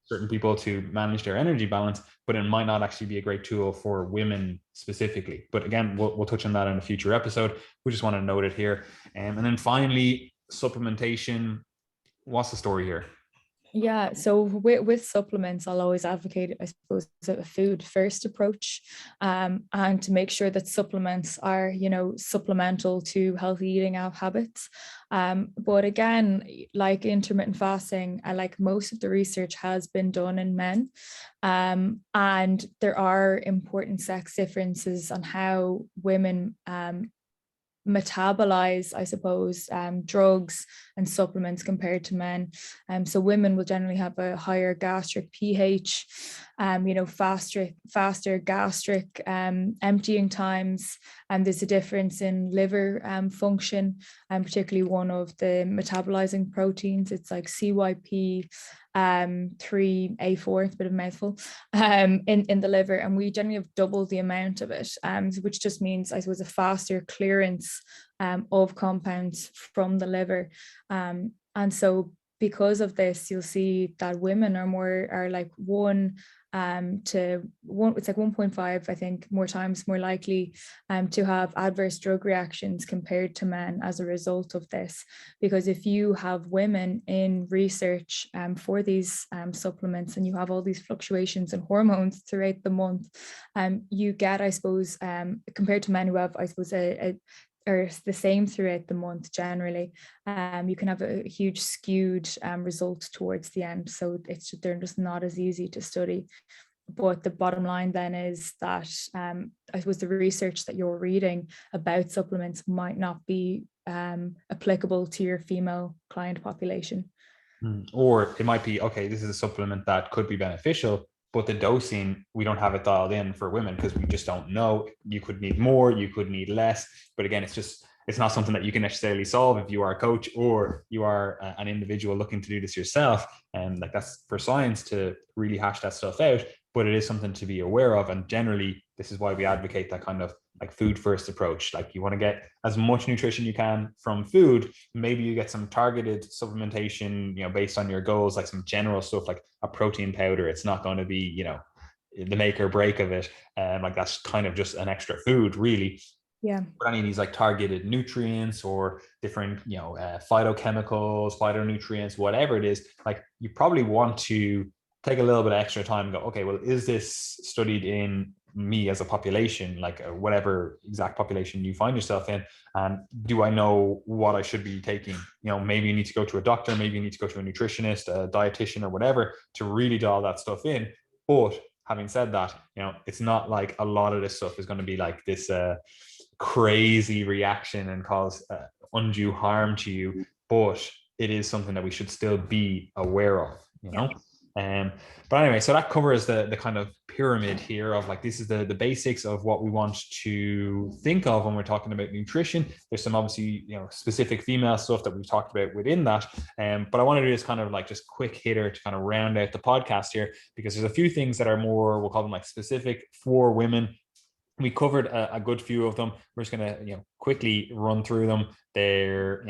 certain people to manage their energy balance, but it might not actually be a great tool for women specifically. But again, we'll touch on that in a future episode. We just want to note it here. And then finally, supplementation. What's the story here? Yeah, so with supplements, I'll always advocate, I suppose, a food first approach, and to make sure that supplements are, supplemental to healthy eating habits. But again, like intermittent fasting, like most of the research has been done in men, and there are important sex differences on how women metabolize, I suppose, drugs and supplements compared to men. So women will generally have a higher gastric pH, faster gastric emptying times, and there's a difference in liver function, and particularly one of the metabolizing proteins. It's like CYP 3A4, it's a bit of a mouthful, in the liver, and we generally have double the amount of it, which just means, I suppose, a faster clearance of compounds from the liver. And so because of this, you'll see that women are like 1 to 1, it's like 1.5, I think, more times more likely to have adverse drug reactions compared to men as a result of this. Because if you have women in research for these supplements, and you have all these fluctuations in hormones throughout the month, you get, I suppose, compared to men who have, I suppose, or the same throughout the month generally, you can have a huge skewed result towards the end. So they're just not as easy to study. But the bottom line then is that I suppose the research that you're reading about supplements might not be applicable to your female client population. Or it might be, okay, this is a supplement that could be beneficial, but the dosing, we don't have it dialed in for women because we just don't know. You could need more, you could need less. But again, it's not something that you can necessarily solve if you are a coach or you are an individual looking to do this yourself. And like, that's for science to really hash that stuff out, but it is something to be aware of. And generally, this is why we advocate that kind of like food first approach. Like, you want to get as much nutrition you can from food. Maybe you get some targeted supplementation, based on your goals, like some general stuff like a protein powder. It's not going to be, the make or break of it. Like, that's kind of just an extra food, really. Yeah. But any of these like targeted nutrients or different, phytochemicals, phytonutrients, whatever it is, like, you probably want to take a little bit of extra time and go, okay, well, is this studied in me as a population, like whatever exact population you find yourself in, and do I know what I should be taking? Maybe you need to go to a doctor, maybe you need to go to a nutritionist, a dietitian, or whatever, to really dial that stuff in. But having said that, it's not like a lot of this stuff is going to be like this crazy reaction and cause undue harm to you, but it is something that we should still be aware of, but anyway, so that covers the kind of pyramid here of like, this is the basics of what we want to think of when we're talking about nutrition. There's some obviously, specific female stuff that we've talked about within that. But I want to do this kind of like just quick hitter to kind of round out the podcast here, because there's a few things that are more, we'll call them like specific for women. We covered a good few of them. We're just going to, quickly run through them. There's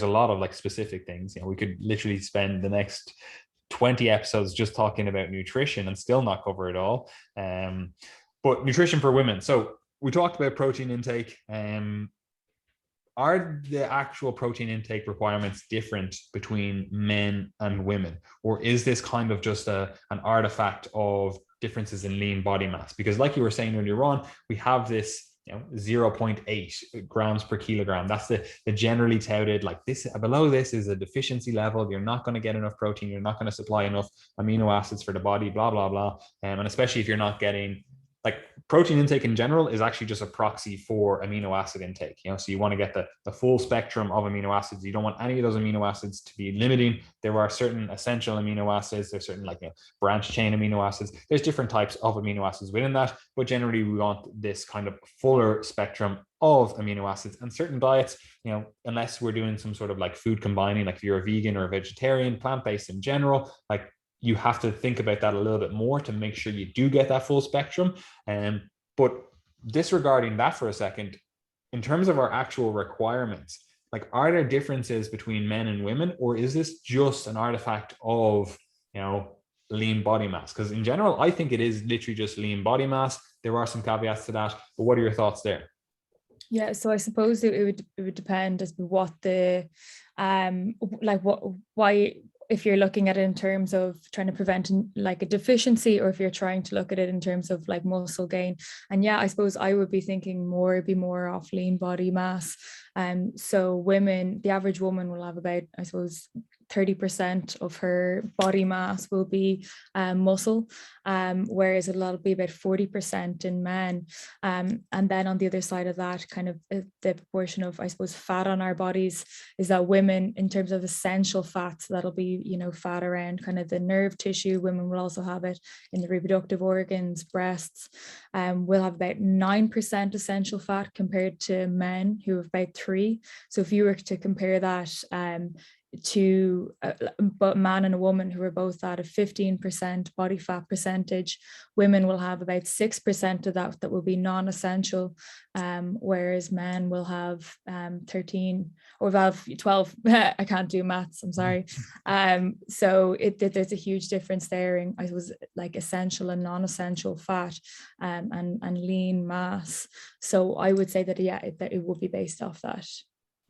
a lot of like specific things. We could literally spend the next 20 episodes just talking about nutrition and still not cover it all. But nutrition for women. So we talked about protein intake. Are the actual protein intake requirements different between men and women? Or is this kind of just an artifact of differences in lean body mass? Because like you were saying earlier on, we have this 0.8 grams per kilogram. That's the generally touted, like, this below this is a deficiency level. You're not going to get enough protein. You're not going to supply enough amino acids for the body, blah, blah, blah. And especially if you're not getting, like, protein intake in general is actually just a proxy for amino acid intake. So you want to get the full spectrum of amino acids. You don't want any of those amino acids to be limiting. There are certain essential amino acids. There's certain branch chain amino acids. There's different types of amino acids within that, but generally we want this kind of fuller spectrum of amino acids. And certain diets, unless we're doing some sort of like food combining, like if you're a vegan or a vegetarian, plant-based in general, like, you have to think about that a little bit more to make sure you do get that full spectrum. But disregarding that for a second, in terms of our actual requirements, like, are there differences between men and women, or is this just an artifact of, lean body mass? Because in general, I think it is literally just lean body mass. There are some caveats to that, but what are your thoughts there? Yeah, so I suppose it would depend as to what the why, if you're looking at it in terms of trying to prevent like a deficiency, or if you're trying to look at it in terms of like muscle gain. And yeah, I suppose I would be thinking more off lean body mass. So women, the average woman will have about, I suppose, 30% of her body mass will be muscle, whereas it'll be about 40% in men. And then on the other side of that, kind of the proportion of, I suppose, fat on our bodies is that women, in terms of essential fats, that'll be, you know, fat around kind of the nerve tissue. Women will also have it in the reproductive organs, breasts. We'll have about 9% essential fat compared to men who have about 3%. So if you were to compare that to a man and a woman who are both at a 15% body fat percentage, women will have about 6% of that will be non-essential, whereas men will have 13 or will have 12. I can't do maths, I'm sorry. So there's a huge difference there in, I suppose, like essential and non-essential fat, and lean mass. So I would say that, yeah, that it will be based off that.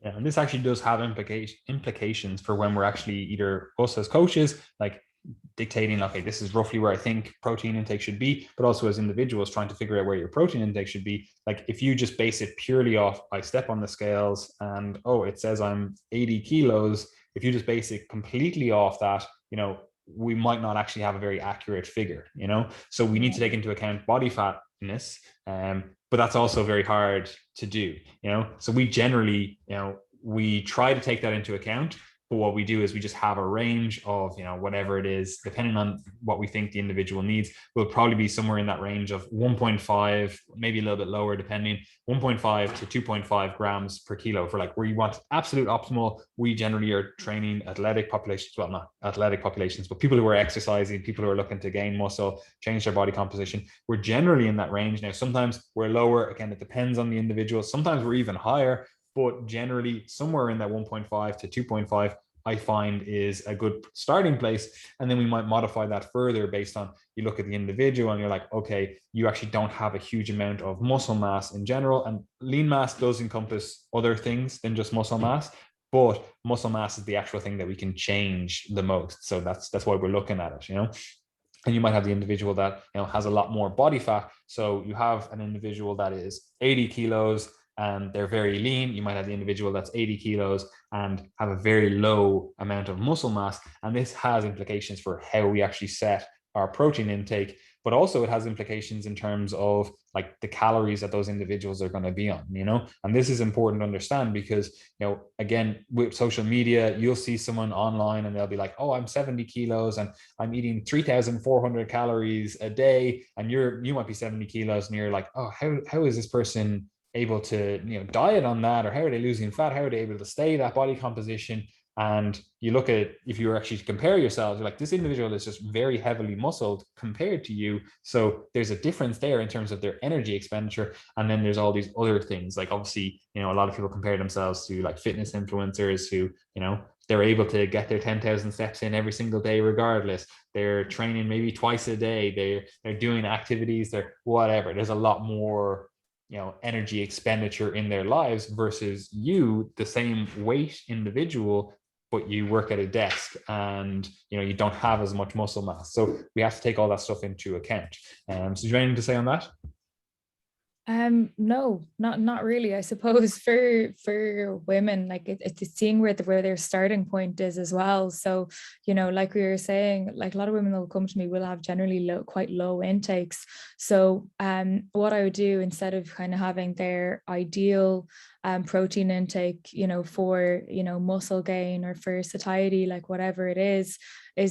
Yeah, and this actually does have implications for when we're actually either us as coaches, like dictating, okay, this is roughly where I think protein intake should be, but also as individuals trying to figure out where your protein intake should be. Like if you just base it purely off, I step on the scales and, oh, it says I'm 80 kilos. If you just base it completely off that, you know, we might not actually have a very accurate figure, you know? So we need to take into account body fatness, but that's also very hard to do, you know? So we generally, you know, we try to take that into account, but what we do is we just have a range of, you know, whatever it is, depending on what we think the individual needs, will probably be somewhere in that range of 1.5, maybe a little bit lower, depending, 1.5 to 2.5 grams per kilo for like where you want absolute optimal. We generally are training athletic populations, well, not athletic populations, but people who are exercising, people who are looking to gain muscle, change their body composition. We're generally in that range. Now, sometimes we're lower. Again, it depends on the individual. Sometimes we're even higher, but generally somewhere in that 1.5 to 2.5, I find is a good starting place. And then we might modify that further based on, you look at the individual and you're like, okay, you actually don't have a huge amount of muscle mass in general. And lean mass does encompass other things than just muscle mass, but muscle mass is the actual thing that we can change the most. So that's why we're looking at it, you know. And you might have the individual that, you know, has a lot more body fat. So you have an individual that is 80 kilos and they're very lean. You might have the individual that's 80 kilos and have a very low amount of muscle mass. And this has implications for how we actually set our protein intake, but also it has implications in terms of like the calories that those individuals are going to be on, you know. And this is important to understand because, you know, again, with social media, you'll see someone online and they'll be like, oh, I'm 70 kilos and I'm eating 3,400 calories a day. And you might be 70 kilos and you're like, oh, how is this person able to, you know, diet on that? Or how are they losing fat? How are they able to stay that body composition? And you look at, if you were actually to compare yourselves, you're like, this individual is just very heavily muscled compared to you. So there's a difference there in terms of their energy expenditure. And then there's all these other things, like obviously, you know, a lot of people compare themselves to like fitness influencers who, you know, they're able to get their 10,000 steps in every single day, regardless. They're training maybe twice a day. They're doing activities, they're whatever. There's a lot more, you know, energy expenditure in their lives versus you, the same weight individual, but you work at a desk and, you know, you don't have as much muscle mass. So we have to take all that stuff into account. So do you have anything to say on that? No, not really. I suppose for women, like it's seeing where their starting point is as well. So, you know, like we were saying, like a lot of women that will come to me will have generally quite low intakes. So what I would do, instead of kind of having their ideal protein intake, you know, for, you know, muscle gain or for satiety, like whatever it is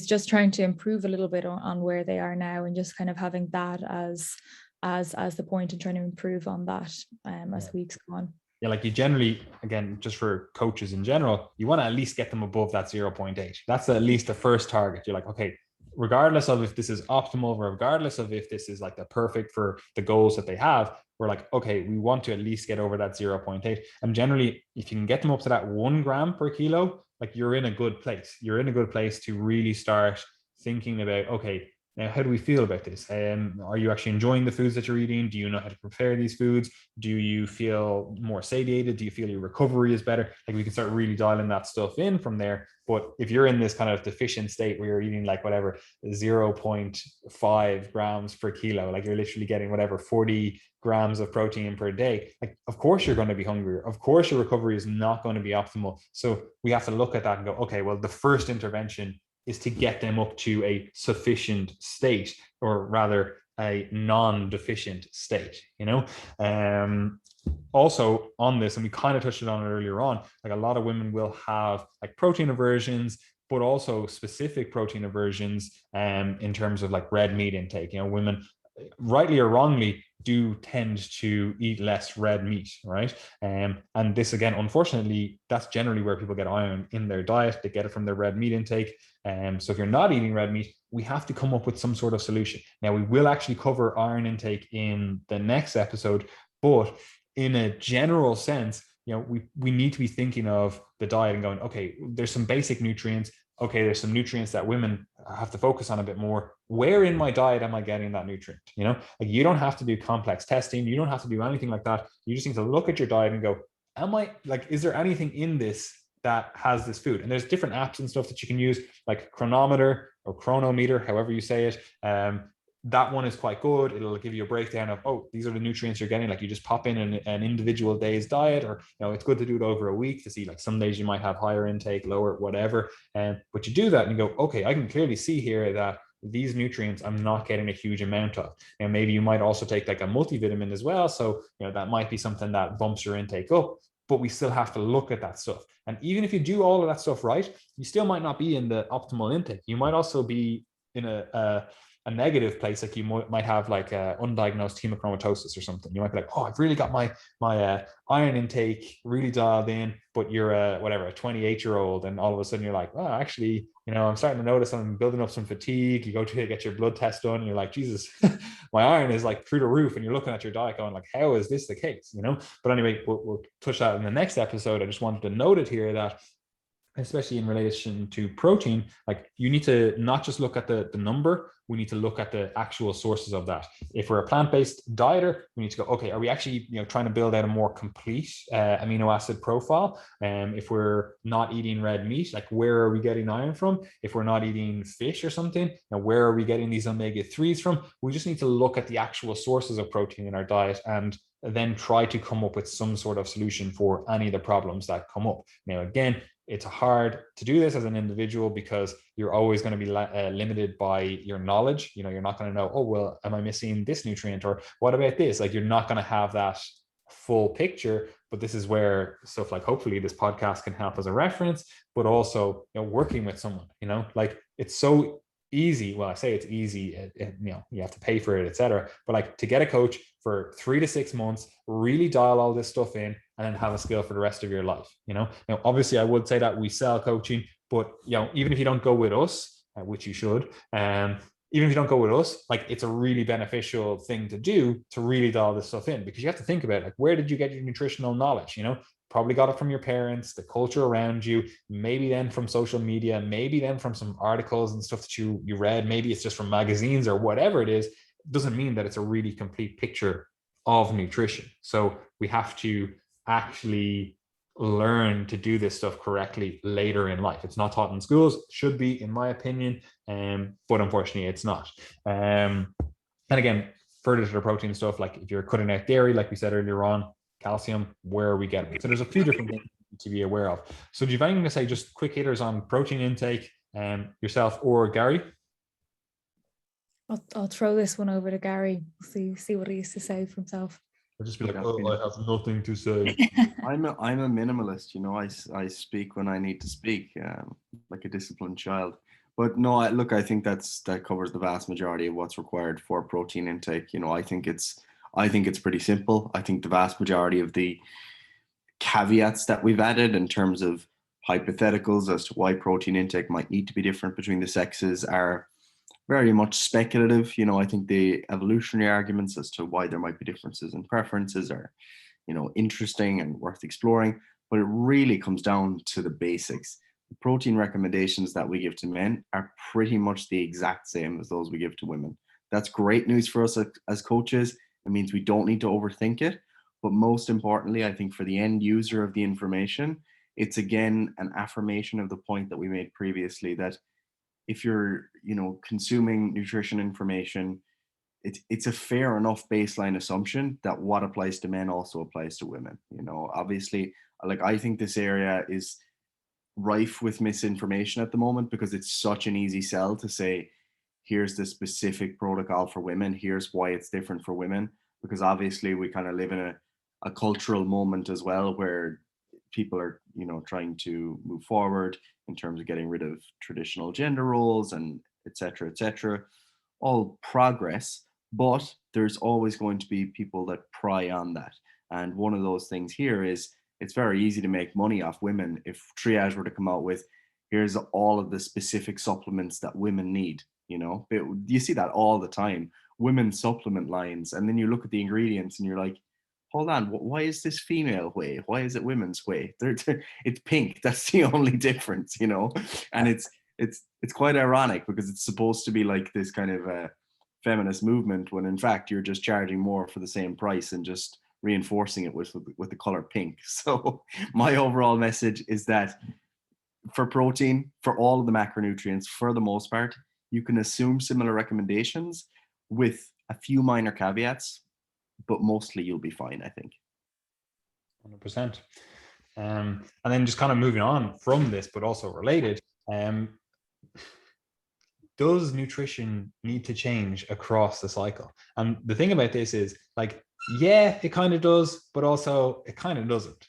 just trying to improve a little bit on where they are now, and just kind of having that as the point and trying to improve on that as weeks go on. Yeah, like you generally, again, just for coaches in general, you want to at least get them above that 0.8. That's at least the first target. You're like, okay, regardless of if this is optimal, or regardless of if this is like the perfect for the goals that they have, we're like, okay, we want to at least get over that 0.8. And generally, if you can get them up to that 1 gram per kilo, like you're in a good place. You're in a good place to really start thinking about, okay, Now, how do we feel about this? Are you actually enjoying the foods that you're eating? Do you know how to prepare these foods? Do you feel more satiated? Do you feel your recovery is better? Like, we can start really dialing that stuff in from there. But if you're in this kind of deficient state where you're eating like whatever 0.5 grams per kilo, like you're literally getting whatever 40 grams of protein per day, like of course you're going to be hungrier. Of course your recovery is not going to be optimal. So we have to look at that and go, okay, well, the first intervention is to get them up to a sufficient state, or rather a non-deficient state, you know. Also on this, and we kind of touched it on it earlier on, like a lot of women will have like protein aversions, but also specific protein aversions in terms of like red meat intake. You know, women, rightly or wrongly, do tend to eat less red meat, right? And this, again, unfortunately, that's generally where people get iron in their diet. They get it from their red meat intake. So if you're not eating red meat, we have to come up with some sort of solution. Now, we will actually cover iron intake in the next episode, but in a general sense, you know, we need to be thinking of the diet and going, okay, there's some basic nutrients. Okay, there's some nutrients that women have to focus on a bit more. Where in my diet am I getting that nutrient? You know, like, you don't have to do complex testing. You don't have to do anything like that. You just need to look at your diet and go, is there anything in this that has this food? And there's different apps and stuff that you can use, like Chronometer or Chronometer, however you say it. That one is quite good. It'll give you a breakdown of, oh, these are the nutrients you're getting. Like, you just pop in an individual day's diet, or, you know, it's good to do it over a week to see, like, some days you might have higher intake, lower, whatever. But you do that and you go, okay, I can clearly see here that these nutrients I'm not getting a huge amount of. And maybe you might also take like a multivitamin as well. So, you know, that might be something that bumps your intake up, but we still have to look at that stuff. And even if you do all of that stuff right, you still might not be in the optimal intake. You might also be in a negative place. Like, you might have like undiagnosed hemochromatosis or something. You might be like, oh, I've really got my iron intake really dialed in, but you're a 28-year-old, and all of a sudden you're like, oh, actually, you know, I'm starting to notice I'm building up some fatigue. You go to get your blood test done, and you're like, Jesus, my iron is like through the roof, and you're looking at your diet going like, how is this the case? You know. But anyway, we'll touch that in the next episode. I just wanted to note it here that, especially in relation to protein, like, you need to not just look at the number, we need to look at the actual sources of that. If we're a plant-based dieter, we need to go, okay, are we actually, you know, trying to build out a more complete amino acid profile? If we're not eating red meat, like, where are we getting iron from? If we're not eating fish or something, now where are we getting these omega-3s from? We just need to look at the actual sources of protein in our diet, and then try to come up with some sort of solution for any of the problems that come up. Now, again, it's hard to do this as an individual because you're always going to be limited by your knowledge. You know, you're not going to know, oh, well, am I missing this nutrient? Or what about this? Like, you're not going to have that full picture. But this is where stuff like, hopefully, this podcast can help as a reference, but also, you know, working with someone, you know, like, it's so easy. Well, I say it's easy, you know, you have to pay for it, etc. But like, to get a coach for 3 to 6 months, really dial all this stuff in, and then have a skill for the rest of your life. You know, now, obviously, I would say that we sell coaching, but, you know, even if you don't go with us, which you should, even if you don't go with us, like, it's a really beneficial thing to do, to really dial this stuff in, because you have to think about, like, where did you get your nutritional knowledge? You know, probably got it from your parents, the culture around you, maybe then from social media, maybe then from some articles and stuff that you read, maybe it's just from magazines or whatever it is. It doesn't mean that it's a really complete picture of nutrition. So we have to actually learn to do this stuff correctly later in life. It's not taught in schools. It should be, in my opinion, but unfortunately it's not. And again, further to the protein stuff, like, if you're cutting out dairy, like we said earlier on, calcium, where are we getting it? So there's a few different things to be aware of. So do you have anything to say, just quick hitters on protein intake, yourself or Gary? I'll throw this one over to Gary. See what he has to say for himself. I'll just be like, oh, I have nothing to say. I'm a minimalist, you know. I speak when I need to speak, like a disciplined child. But no, I think that covers the vast majority of what's required for protein intake. You know, I think it's pretty simple. I think the vast majority of the caveats that we've added in terms of hypotheticals as to why protein intake might need to be different between the sexes are very much speculative. You know, I think the evolutionary arguments as to why there might be differences in preferences are, you know, interesting and worth exploring, but it really comes down to the basics. protein recommendations that we give to men are pretty much the exact same as those we give to women. That's great news for us as coaches. It means we don't need to overthink it. But most importantly, I think for the end user of the information, it's again an affirmation of the point that we made previously, that if you're, consuming nutrition information, it's a fair enough baseline assumption that what applies to men also applies to women. Obviously, like, I think this area is rife with misinformation at the moment, because it's such an easy sell to say, here's the specific protocol for women, here's why it's different for women, because obviously we kind of live in a cultural moment as well, where people are, trying to move forward in terms of getting rid of traditional gender roles and et cetera, all progress. But there's always going to be people that pry on that. And one of those things here is, it's very easy to make money off women if Triage were to come out with, here's all of the specific supplements that women need. You see that all the time, women's supplement lines, and then you look at the ingredients and you're like, hold on, why is this female whey? Why is it women's whey? It's pink. That's the only difference, And it's quite ironic, because it's supposed to be like this kind of feminist movement, when in fact you're just charging more for the same price and just reinforcing it with the color pink. So my overall message is that for protein, for all of the macronutrients, for the most part, you can assume similar recommendations with a few minor caveats, but mostly you'll be fine, I think. 100%. And then just kind of moving on from this, but also related, does nutrition need to change across the cycle? And the thing about this is, like, yeah, it kind of does, but also it kind of doesn't.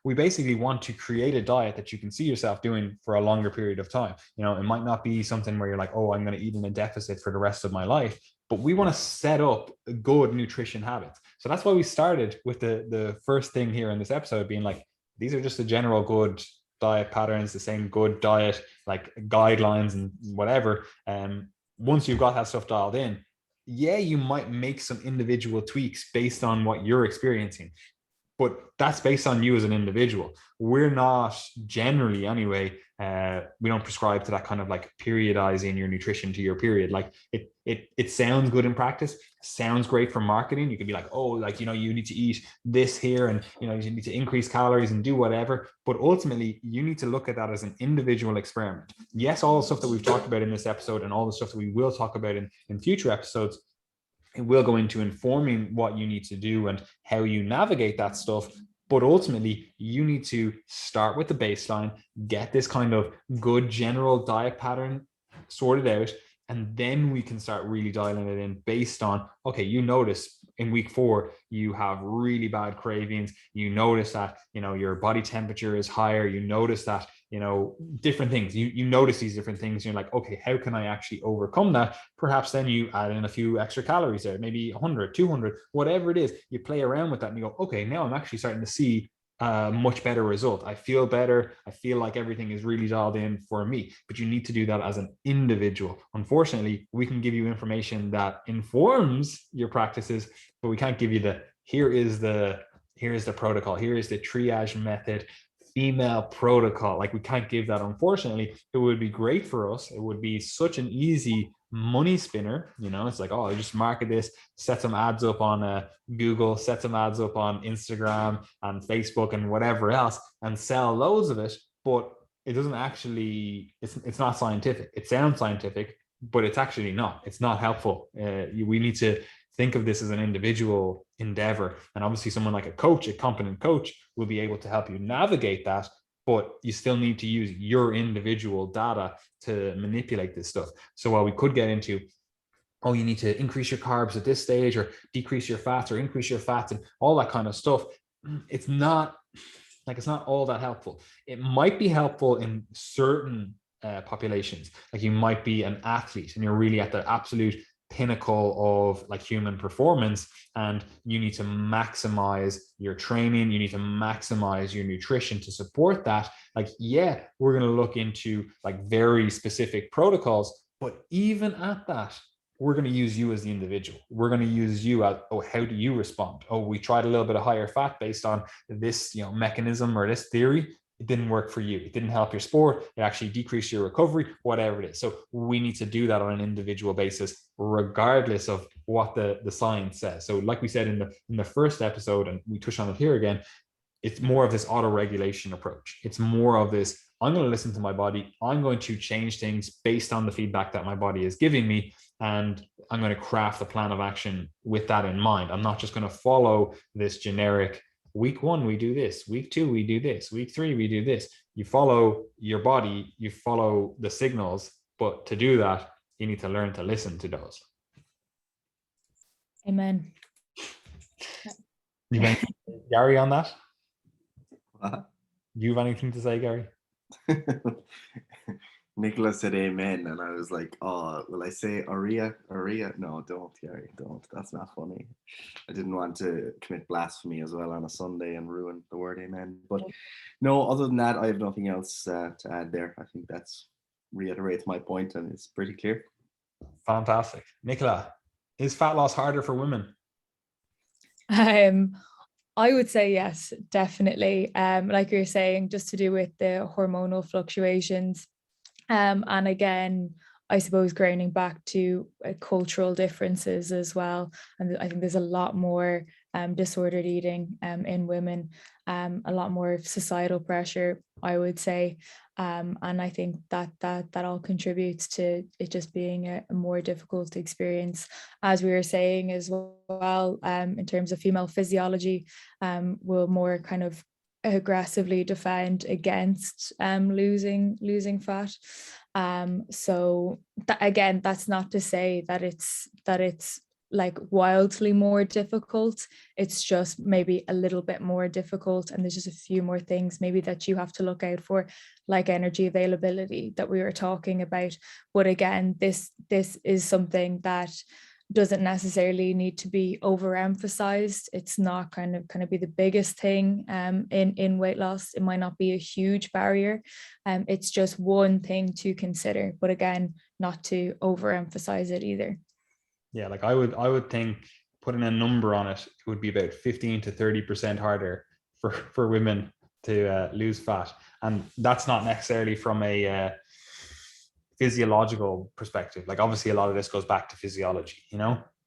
We basically want to create a diet that you can see yourself doing for a longer period of time. It might not be something where you're like, oh, I'm going to eat in a deficit for the rest of my life, but we want to set up good nutrition habits. So that's why we started with the first thing here in this episode being like, these are just the general good diet patterns, the same good diet, like, guidelines and whatever. Once you've got that stuff dialed in, yeah, you might make some individual tweaks based on what you're experiencing, but that's based on you as an individual. We're not generally, anyway, we don't prescribe to that kind of like periodizing your nutrition to your period. Like, it sounds good in practice, sounds great for marketing. You can be like, oh, like, you need to eat this here, and you need to increase calories and do whatever. But ultimately, you need to look at that as an individual experiment. Yes, all the stuff that we've talked about in this episode and all the stuff that we will talk about in future episodes, it will go into informing what you need to do and how you navigate that stuff. But ultimately, you need to start with the baseline, get this kind of good general diet pattern sorted out, and then we can start really dialing it in based on, okay, you notice in week 4, you have really bad cravings. You notice that, your body temperature is higher. You notice that, different things. You notice these different things. You're like, okay, how can I actually overcome that? Perhaps then you add in a few extra calories there, maybe 100, 200, whatever it is. You play around with that and you go, okay, now I'm actually starting to see a much better result. I feel better. I feel like everything is really dialed in for me. But you need to do that as an individual. Unfortunately, we can give you information that informs your practices, but we can't give you here is the protocol, here is the triage method, female protocol. Like, we can't give that, unfortunately. It would be great for us. It would be such an easy money spinner. It's like, oh, I just market this, set some ads up on Google, set some ads up on Instagram and Facebook and whatever else, and sell loads of it. But it doesn't actually, it's not scientific. It sounds scientific, but it's actually not. It's not helpful. We need to think of this as an individual endeavor. And obviously someone like a coach, a competent coach, will be able to help you navigate that, but you still need to use your individual data to manipulate this stuff. So while we could get into, oh, you need to increase your carbs at this stage, or decrease your fats, or increase your fats, and all that kind of stuff, it's not all that helpful. It might be helpful in certain populations. Like, you might be an athlete and you're really at the absolute pinnacle of like human performance, and you need to maximize your training, you need to maximize your nutrition to support that. Like, yeah, we're going to look into like very specific protocols, but even at that, we're going to use you as the individual. We're going to use you as, oh, how do you respond? Oh, we tried a little bit of higher fat based on this, mechanism or this theory. it didn't work for you. It didn't help your sport. It actually decreased your recovery, whatever it is. So we need to do that on an individual basis, regardless of what the science says. So like we said in the first episode, and we touched on it here again, it's more of this auto-regulation approach. It's more of this, I'm going to listen to my body. I'm going to change things based on the feedback that my body is giving me. And I'm going to craft a plan of action with that in mind. I'm not just going to follow this generic, week 1, we do this. Week 2, we do this. Week 3, we do this. You follow your body, you follow the signals. But to do that, you need to learn to listen to those. Amen. You have Gary on that? What? You have anything to say, Gary? Nicola said amen, and I was like, oh, will I say Aria? No, don't, Gary, don't. That's not funny. I didn't want to commit blasphemy as well on a Sunday and ruin the word amen. But no, other than that, I have nothing else to add there. I think that's reiterates my point, and it's pretty clear. Fantastic. Nicola, is fat loss harder for women? I would say yes, definitely. Like you're saying, just to do with the hormonal fluctuations. And again, I suppose grounding back to cultural differences as well. And I think there's a lot more disordered eating in women, a lot more societal pressure, I would say. And I think that all contributes to it just being a more difficult experience. As we were saying as well, in terms of female physiology, will more kind of aggressively defend against losing fat. So again, that's not to say that it's like wildly more difficult. It's just maybe a little bit more difficult, and there's just a few more things maybe that you have to look out for, like energy availability that we were talking about. But again, this is something that doesn't necessarily need to be overemphasized. It's not kind of be the biggest thing in weight loss. It might not be a huge barrier. It's just one thing to consider, but again, not to overemphasize it either. Yeah, like I would think putting a number on it, it would be about 15 to 30% harder for women to lose fat. And that's not necessarily from a physiological perspective. Like obviously a lot of this goes back to physiology,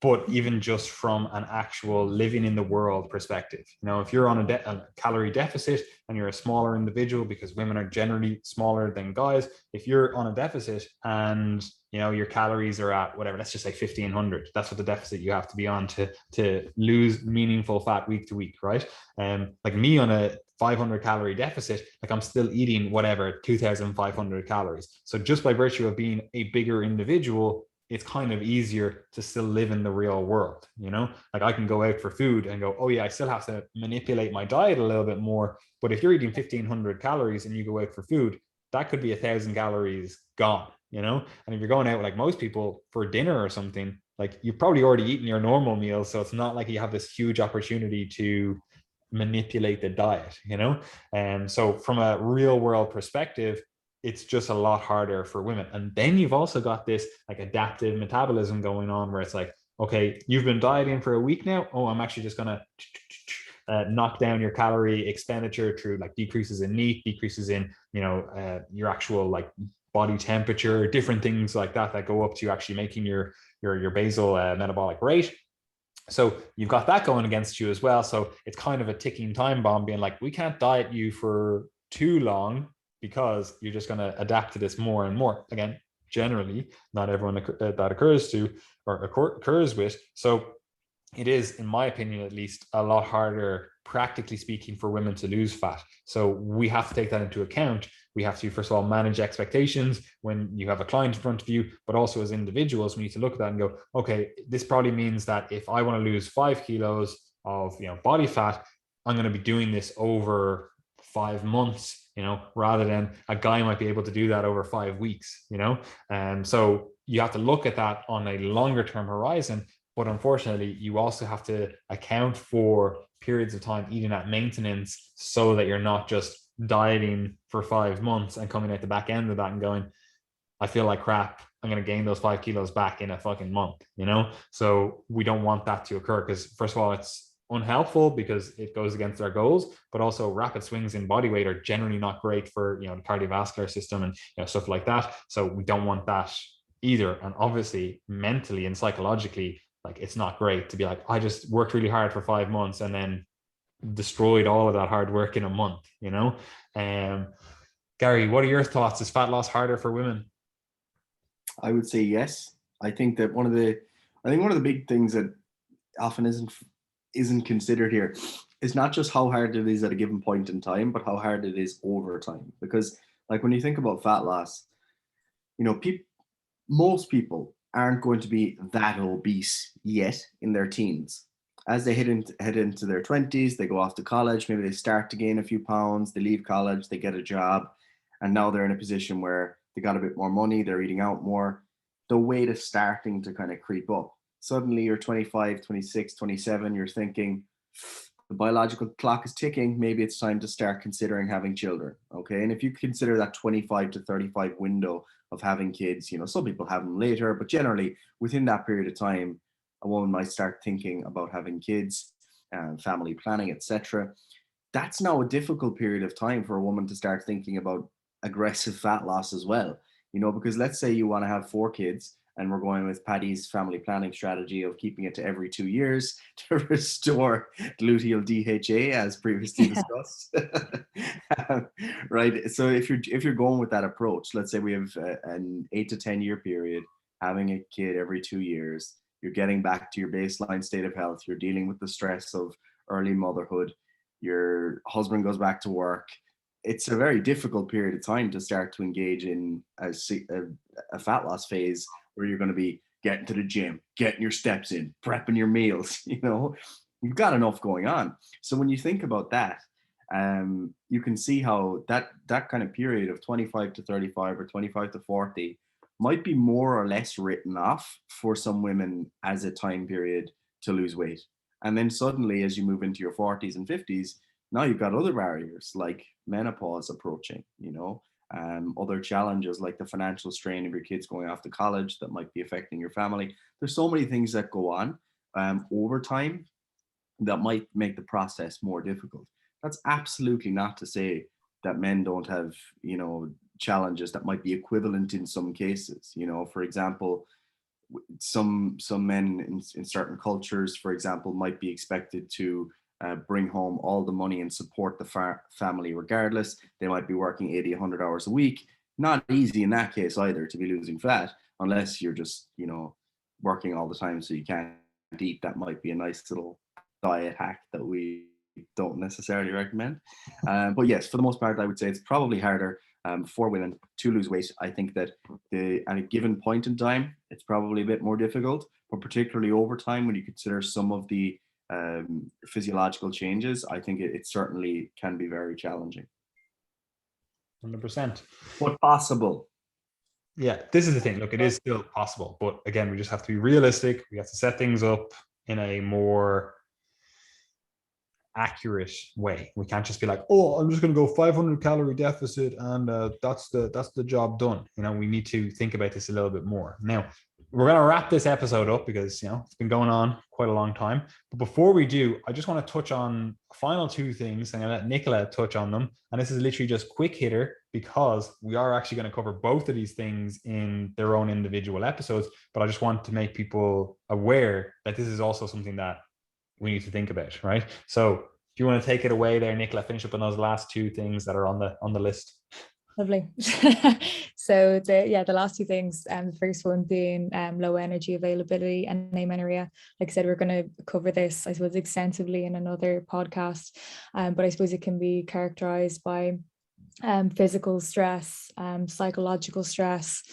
but even just from an actual living in the world perspective, if you're on a calorie deficit and you're a smaller individual, because women are generally smaller than guys, if you're on a deficit and your calories are at whatever, let's just say 1500, that's what the deficit you have to be on to lose meaningful fat week to week, right? Like me on a 500 calorie deficit, like I'm still eating whatever 2500 calories. So just by virtue of being a bigger individual, it's kind of easier to still live in the real world. Like I can go out for food and go, oh yeah, I still have to manipulate my diet a little bit more. But if you're eating 1500 calories and you go out for food, that could be 1000 calories gone, and if you're going out like most people for dinner or something, like you've probably already eaten your normal meal, so it's not like you have this huge opportunity to manipulate the diet, and so from a real world perspective, it's just a lot harder for women. And then you've also got this like adaptive metabolism going on, where it's like, okay, you've been dieting for a week now, I'm actually just gonna knock down your calorie expenditure through like decreases in NEAT, decreases in your actual like body temperature, different things like that go up to actually making your basal metabolic rate. So you've got that going against you as well. So it's kind of a ticking time bomb, being like, we can't diet you for too long because you're just going to adapt to this more and more. Again, generally, not everyone that occurs to or occurs with. So it is, in my opinion, at least, a lot harder, practically speaking, for women to lose fat. So we have to take that into account. We have to, first of all, manage expectations when you have a client in front of you, but also as individuals, we need to look at that and go, okay, this probably means that if I want to lose 5 kilos of body fat, I'm going to be doing this over 5 months, rather than a guy might be able to do that over 5 weeks, and so you have to look at that on a longer term horizon. But unfortunately, you also have to account for periods of time eating at maintenance, so that you're not just dieting for 5 months and coming out the back end of that and going, I feel like crap, I'm going to gain those 5 kilos back in a fucking month, So we don't want that to occur, because first of all, it's unhelpful because it goes against our goals, but also rapid swings in body weight are generally not great for, the cardiovascular system and stuff like that. So we don't want that either. And obviously mentally and psychologically, like, it's not great to be like, I just worked really hard for 5 months and then destroyed all of that hard work in a month. Gary, what are your thoughts? Is fat loss harder for women? I would say yes. I think that one of the big things that often isn't considered here is not just how hard it is at a given point in time, but how hard it is over time. Because, like, when you think about fat loss, most people aren't going to be that obese yet in their teens. As they head into their 20s, they go off to college, maybe they start to gain a few pounds, they leave college, they get a job, and now they're in a position where they got a bit more money, they're eating out more. The weight is starting to kind of creep up. Suddenly you're 25, 26, 27, you're thinking, the biological clock is ticking, maybe it's time to start considering having children, okay? And if you consider that 25 to 35 window of having kids, some people have them later, but generally within that period of time, a woman might start thinking about having kids, family planning, etc. That's now a difficult period of time for a woman to start thinking about aggressive fat loss as well, because let's say you want to have 4 kids, and we're going with Paddy's family planning strategy of keeping it to every 2 years to restore gluteal DHA, as previously discussed. Right. So if you're going with that approach, let's say we have an 8 to 10 year period, having a kid every 2 years, you're getting back to your baseline state of health. You're dealing with the stress of early motherhood. Your husband goes back to work. It's a very difficult period of time to start to engage in a fat loss phase where you're going to be getting to the gym, getting your steps in, prepping your meals. You've got enough going on. So when you think about that, you can see how that kind of period of 25 to 35 or 25 to 40 might be more or less written off for some women as a time period to lose weight. And then suddenly, as you move into your 40s and 50s, now you've got other barriers like menopause approaching, other challenges like the financial strain of your kids going off to college that might be affecting your family. There's so many things that go on over time that might make the process more difficult. That's absolutely not to say that men don't have, challenges that might be equivalent in some cases. For example, some men in certain cultures, for example, might be expected to bring home all the money and support the family regardless. They might be working 80, 100 hours a week. Not easy in that case either to be losing fat, unless you're just, working all the time so you can't eat. That might be a nice little diet hack that we don't necessarily recommend. But yes, for the most part, I would say it's probably harder for women to lose weight. I think that at a given point in time, it's probably a bit more difficult, but particularly over time, when you consider some of the physiological changes, I think it certainly can be very challenging. 100%. But possible. Yeah, this is the thing. Look, it is still possible, but again, we just have to be realistic. We have to set things up in a more accurate way. We can't just be like, oh, I'm just going to go 500 calorie deficit and that's the job done. We need to think about this a little bit more. Now, we're going to wrap this episode up because, it's been going on quite a long time. But before we do, I just want to touch on final 2 things. I'm going to let Nicola touch on them. And this is literally just quick hitter because we are actually going to cover both of these things in their own individual episodes. But I just want to make people aware that this is also something that we need to think about, right? So if you want to take it away there, Nicola, finish up on those last 2 things that are on the list. Lovely. So the last 2 things, the first one being low energy availability and amenorrhea. Like I said, we're going to cover this, I suppose, extensively in another podcast, but I suppose it can be characterized by physical stress, psychological stress,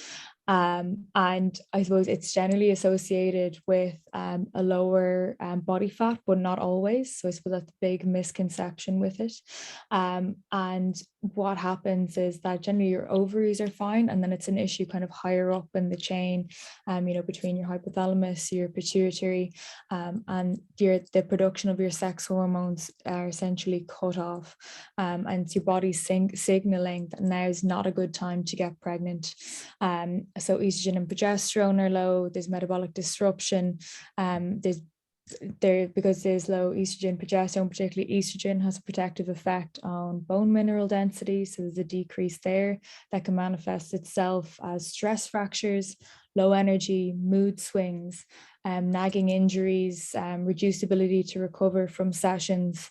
and I suppose it's generally associated with a lower body fat, but not always. So I suppose that's a big misconception with it. And what happens is that generally your ovaries are fine, and then it's an issue kind of higher up in the chain, between your hypothalamus, your pituitary, and the production of your sex hormones are essentially cut off, and your body's signaling that now is not a good time to get pregnant. So estrogen and progesterone are low. There's metabolic disruption. There's because there's low estrogen, progesterone, particularly estrogen, has a protective effect on bone mineral density. So there's a decrease there that can manifest itself as stress fractures, low energy, mood swings, nagging injuries, reduced ability to recover from sessions.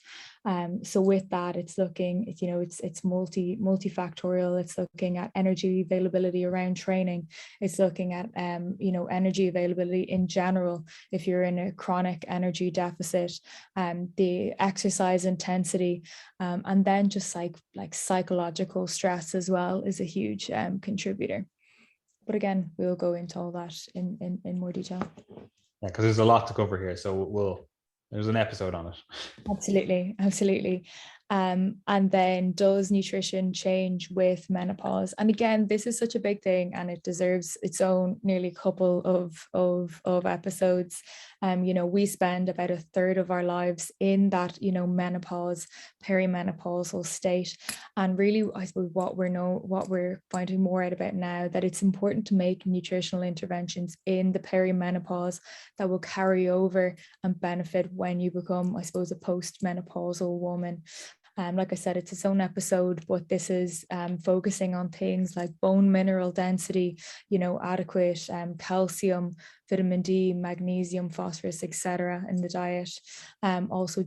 So with that, it's looking, it's multifactorial. It's looking at energy availability around training. It's looking at, energy availability in general. If you're in a chronic energy deficit, the exercise intensity, and then just like psychological stress as well is a huge contributor. But again, we'll go into all that in more detail. Yeah, because there's a lot to cover here. So there's an episode on it. Absolutely. And then, does nutrition change with menopause? And again, this is such a big thing, and it deserves its own nearly couple of episodes. We spend about a third of our lives in that, menopause, perimenopausal state. And really, I suppose what we're finding more out about now, that it's important to make nutritional interventions in the perimenopause that will carry over and benefit when you become, I suppose, a postmenopausal woman. Like I said, it's its own episode, but this is focusing on things like bone mineral density, adequate calcium, vitamin D, magnesium, phosphorus, etc. in the diet. Also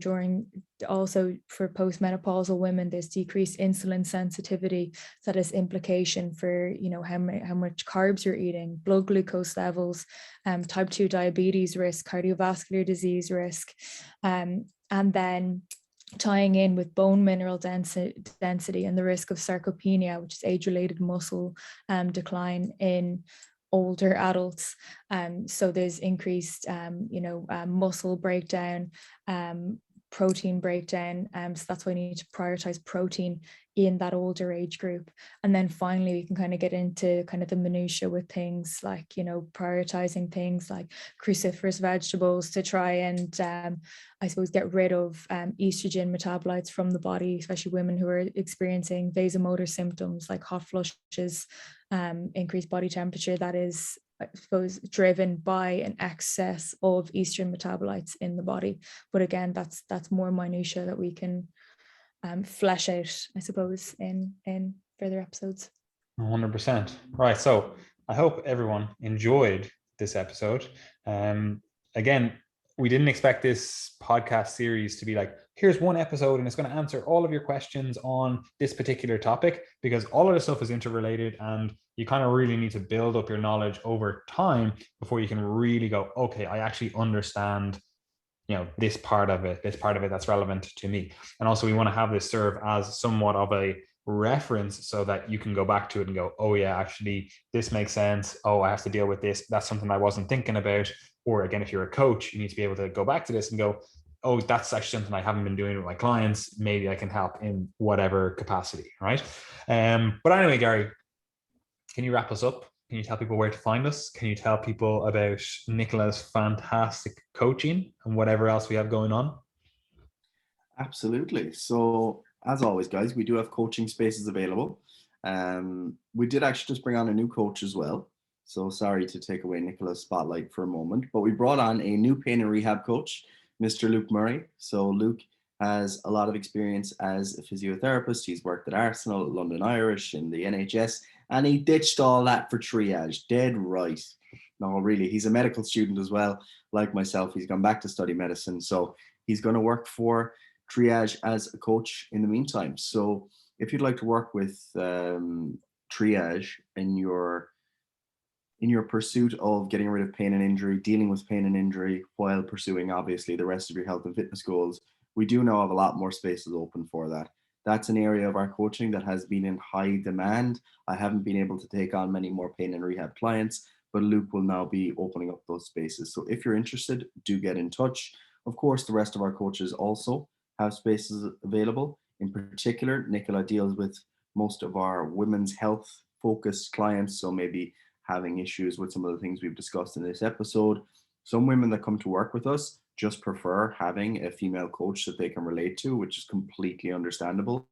for postmenopausal women, there's decreased insulin sensitivity. So that has implication for how much carbs you're eating, blood glucose levels, type 2 diabetes risk, cardiovascular disease risk, and then tying in with bone mineral density and the risk of sarcopenia, which is age-related muscle decline in older adults. So there's increased, muscle breakdown, protein breakdown. So that's why you need to prioritize protein in that older age group. And then finally, we can kind of get into kind of the minutiae with things like, prioritizing things like cruciferous vegetables to try and, I suppose, get rid of estrogen metabolites from the body, especially women who are experiencing vasomotor symptoms like hot flushes, increased body temperature that is, I suppose, driven by an excess of estrogen metabolites in the body. But again, that's more minutiae that we can flesh out, I suppose, in further episodes. 100%. Right. So I hope everyone enjoyed this episode. Again, we didn't expect this podcast series to be like, here's one episode and it's going to answer all of your questions on this particular topic, because all of this stuff is interrelated and you kind of really need to build up your knowledge over time before you can really go, okay, I actually understand, this part of it that's relevant to me. And also we want to have this serve as somewhat of a reference so that you can go back to it and go, oh yeah, actually this makes sense. Oh, I have to deal with this. That's something I wasn't thinking about. Or again, if you're a coach, you need to be able to go back to this and go, oh, that's actually something I haven't been doing with my clients. Maybe I can help in whatever capacity, right? But anyway, Gary, can you wrap us up? Can you tell people where to find us? Can you tell people about Nicola's fantastic coaching and whatever else we have going on? Absolutely. So as always, guys, we do have coaching spaces available. We did actually just bring on a new coach as well. So sorry to take away Nicola's spotlight for a moment, but we brought on a new pain and rehab coach, Mr. Luke Murray. So Luke has a lot of experience as a physiotherapist. He's worked at Arsenal, London Irish, in the NHS, and he ditched all that for Triage. Dead right. No, really, he's a medical student as well, like myself. He's gone back to study medicine. So he's going to work for Triage as a coach in the meantime. So if you'd like to work with Triage in your pursuit of getting rid of pain and injury, dealing with pain and injury while pursuing obviously the rest of your health and fitness goals, we do now have a lot more spaces open for that. That's an area of our coaching that has been in high demand. I haven't been able to take on many more pain and rehab clients, but Luke will now be opening up those spaces. So if you're interested, do get in touch. Of course, the rest of our coaches also have spaces available. In particular, Nicola deals with most of our women's health focused clients. So maybe having issues with some of the things we've discussed in this episode. Some women that come to work with us just prefer having a female coach that they can relate to, which is completely understandable.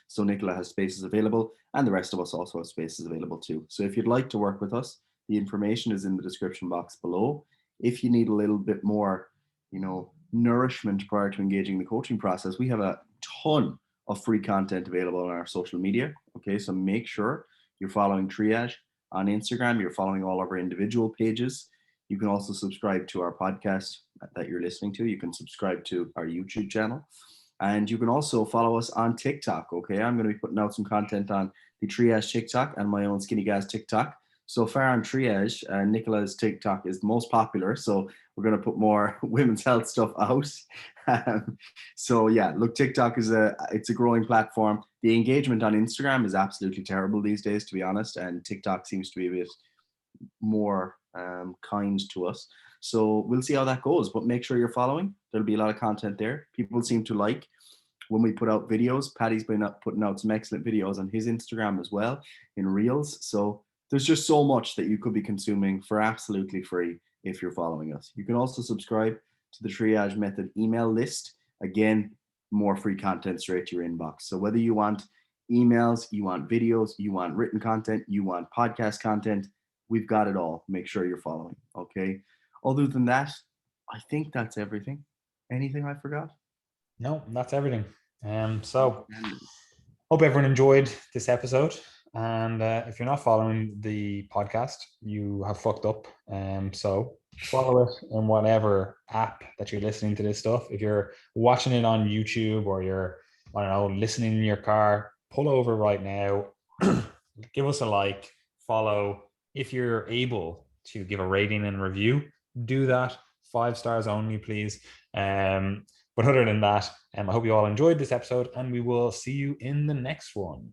So Nicola has spaces available, and the rest of us also have spaces available too. So if you'd like to work with us, the information is in the description box below. If you need a little bit more nourishment prior to engaging the coaching process, we have a ton of free content available on our social media. Okay, so make sure you're following Triage on Instagram. You're following all of our individual pages. You can also subscribe to our podcast that you're listening to. You can subscribe to our YouTube channel. And you can also follow us on TikTok. Okay, I'm going to be putting out some content on the Triage TikTok and my own Skinny Guys TikTok. So far on Triage, Nicola's TikTok is the most popular. So we're going to put more women's health stuff out. So yeah, look, TikTok it's a growing platform. The engagement on Instagram is absolutely terrible these days, to be honest. And TikTok seems to be a bit more kind to us. So we'll see how that goes, but make sure you're following. There'll be a lot of content there. People seem to like when we put out videos. Paddy's been putting out some excellent videos on his Instagram as well in Reels. So there's just so much that you could be consuming for absolutely free if you're following us. You can also subscribe to the Triage Method email list. Again, more free content straight to your inbox. So whether you want emails, you want videos, you want written content, you want podcast content, we've got it all. Make sure you're following. Okay. Other than that, I think that's everything. Anything I forgot? No, that's everything. So hope everyone enjoyed this episode. And if you're not following the podcast, you have fucked up. So follow it in whatever app that you're listening to this stuff. If you're watching it on YouTube or you're, I don't know, listening in your car, pull over right now, give us a like, follow. If you're able to give a rating and review, do that. 5 stars only, please. But other than that, I hope you all enjoyed this episode, and we will see you in the next one.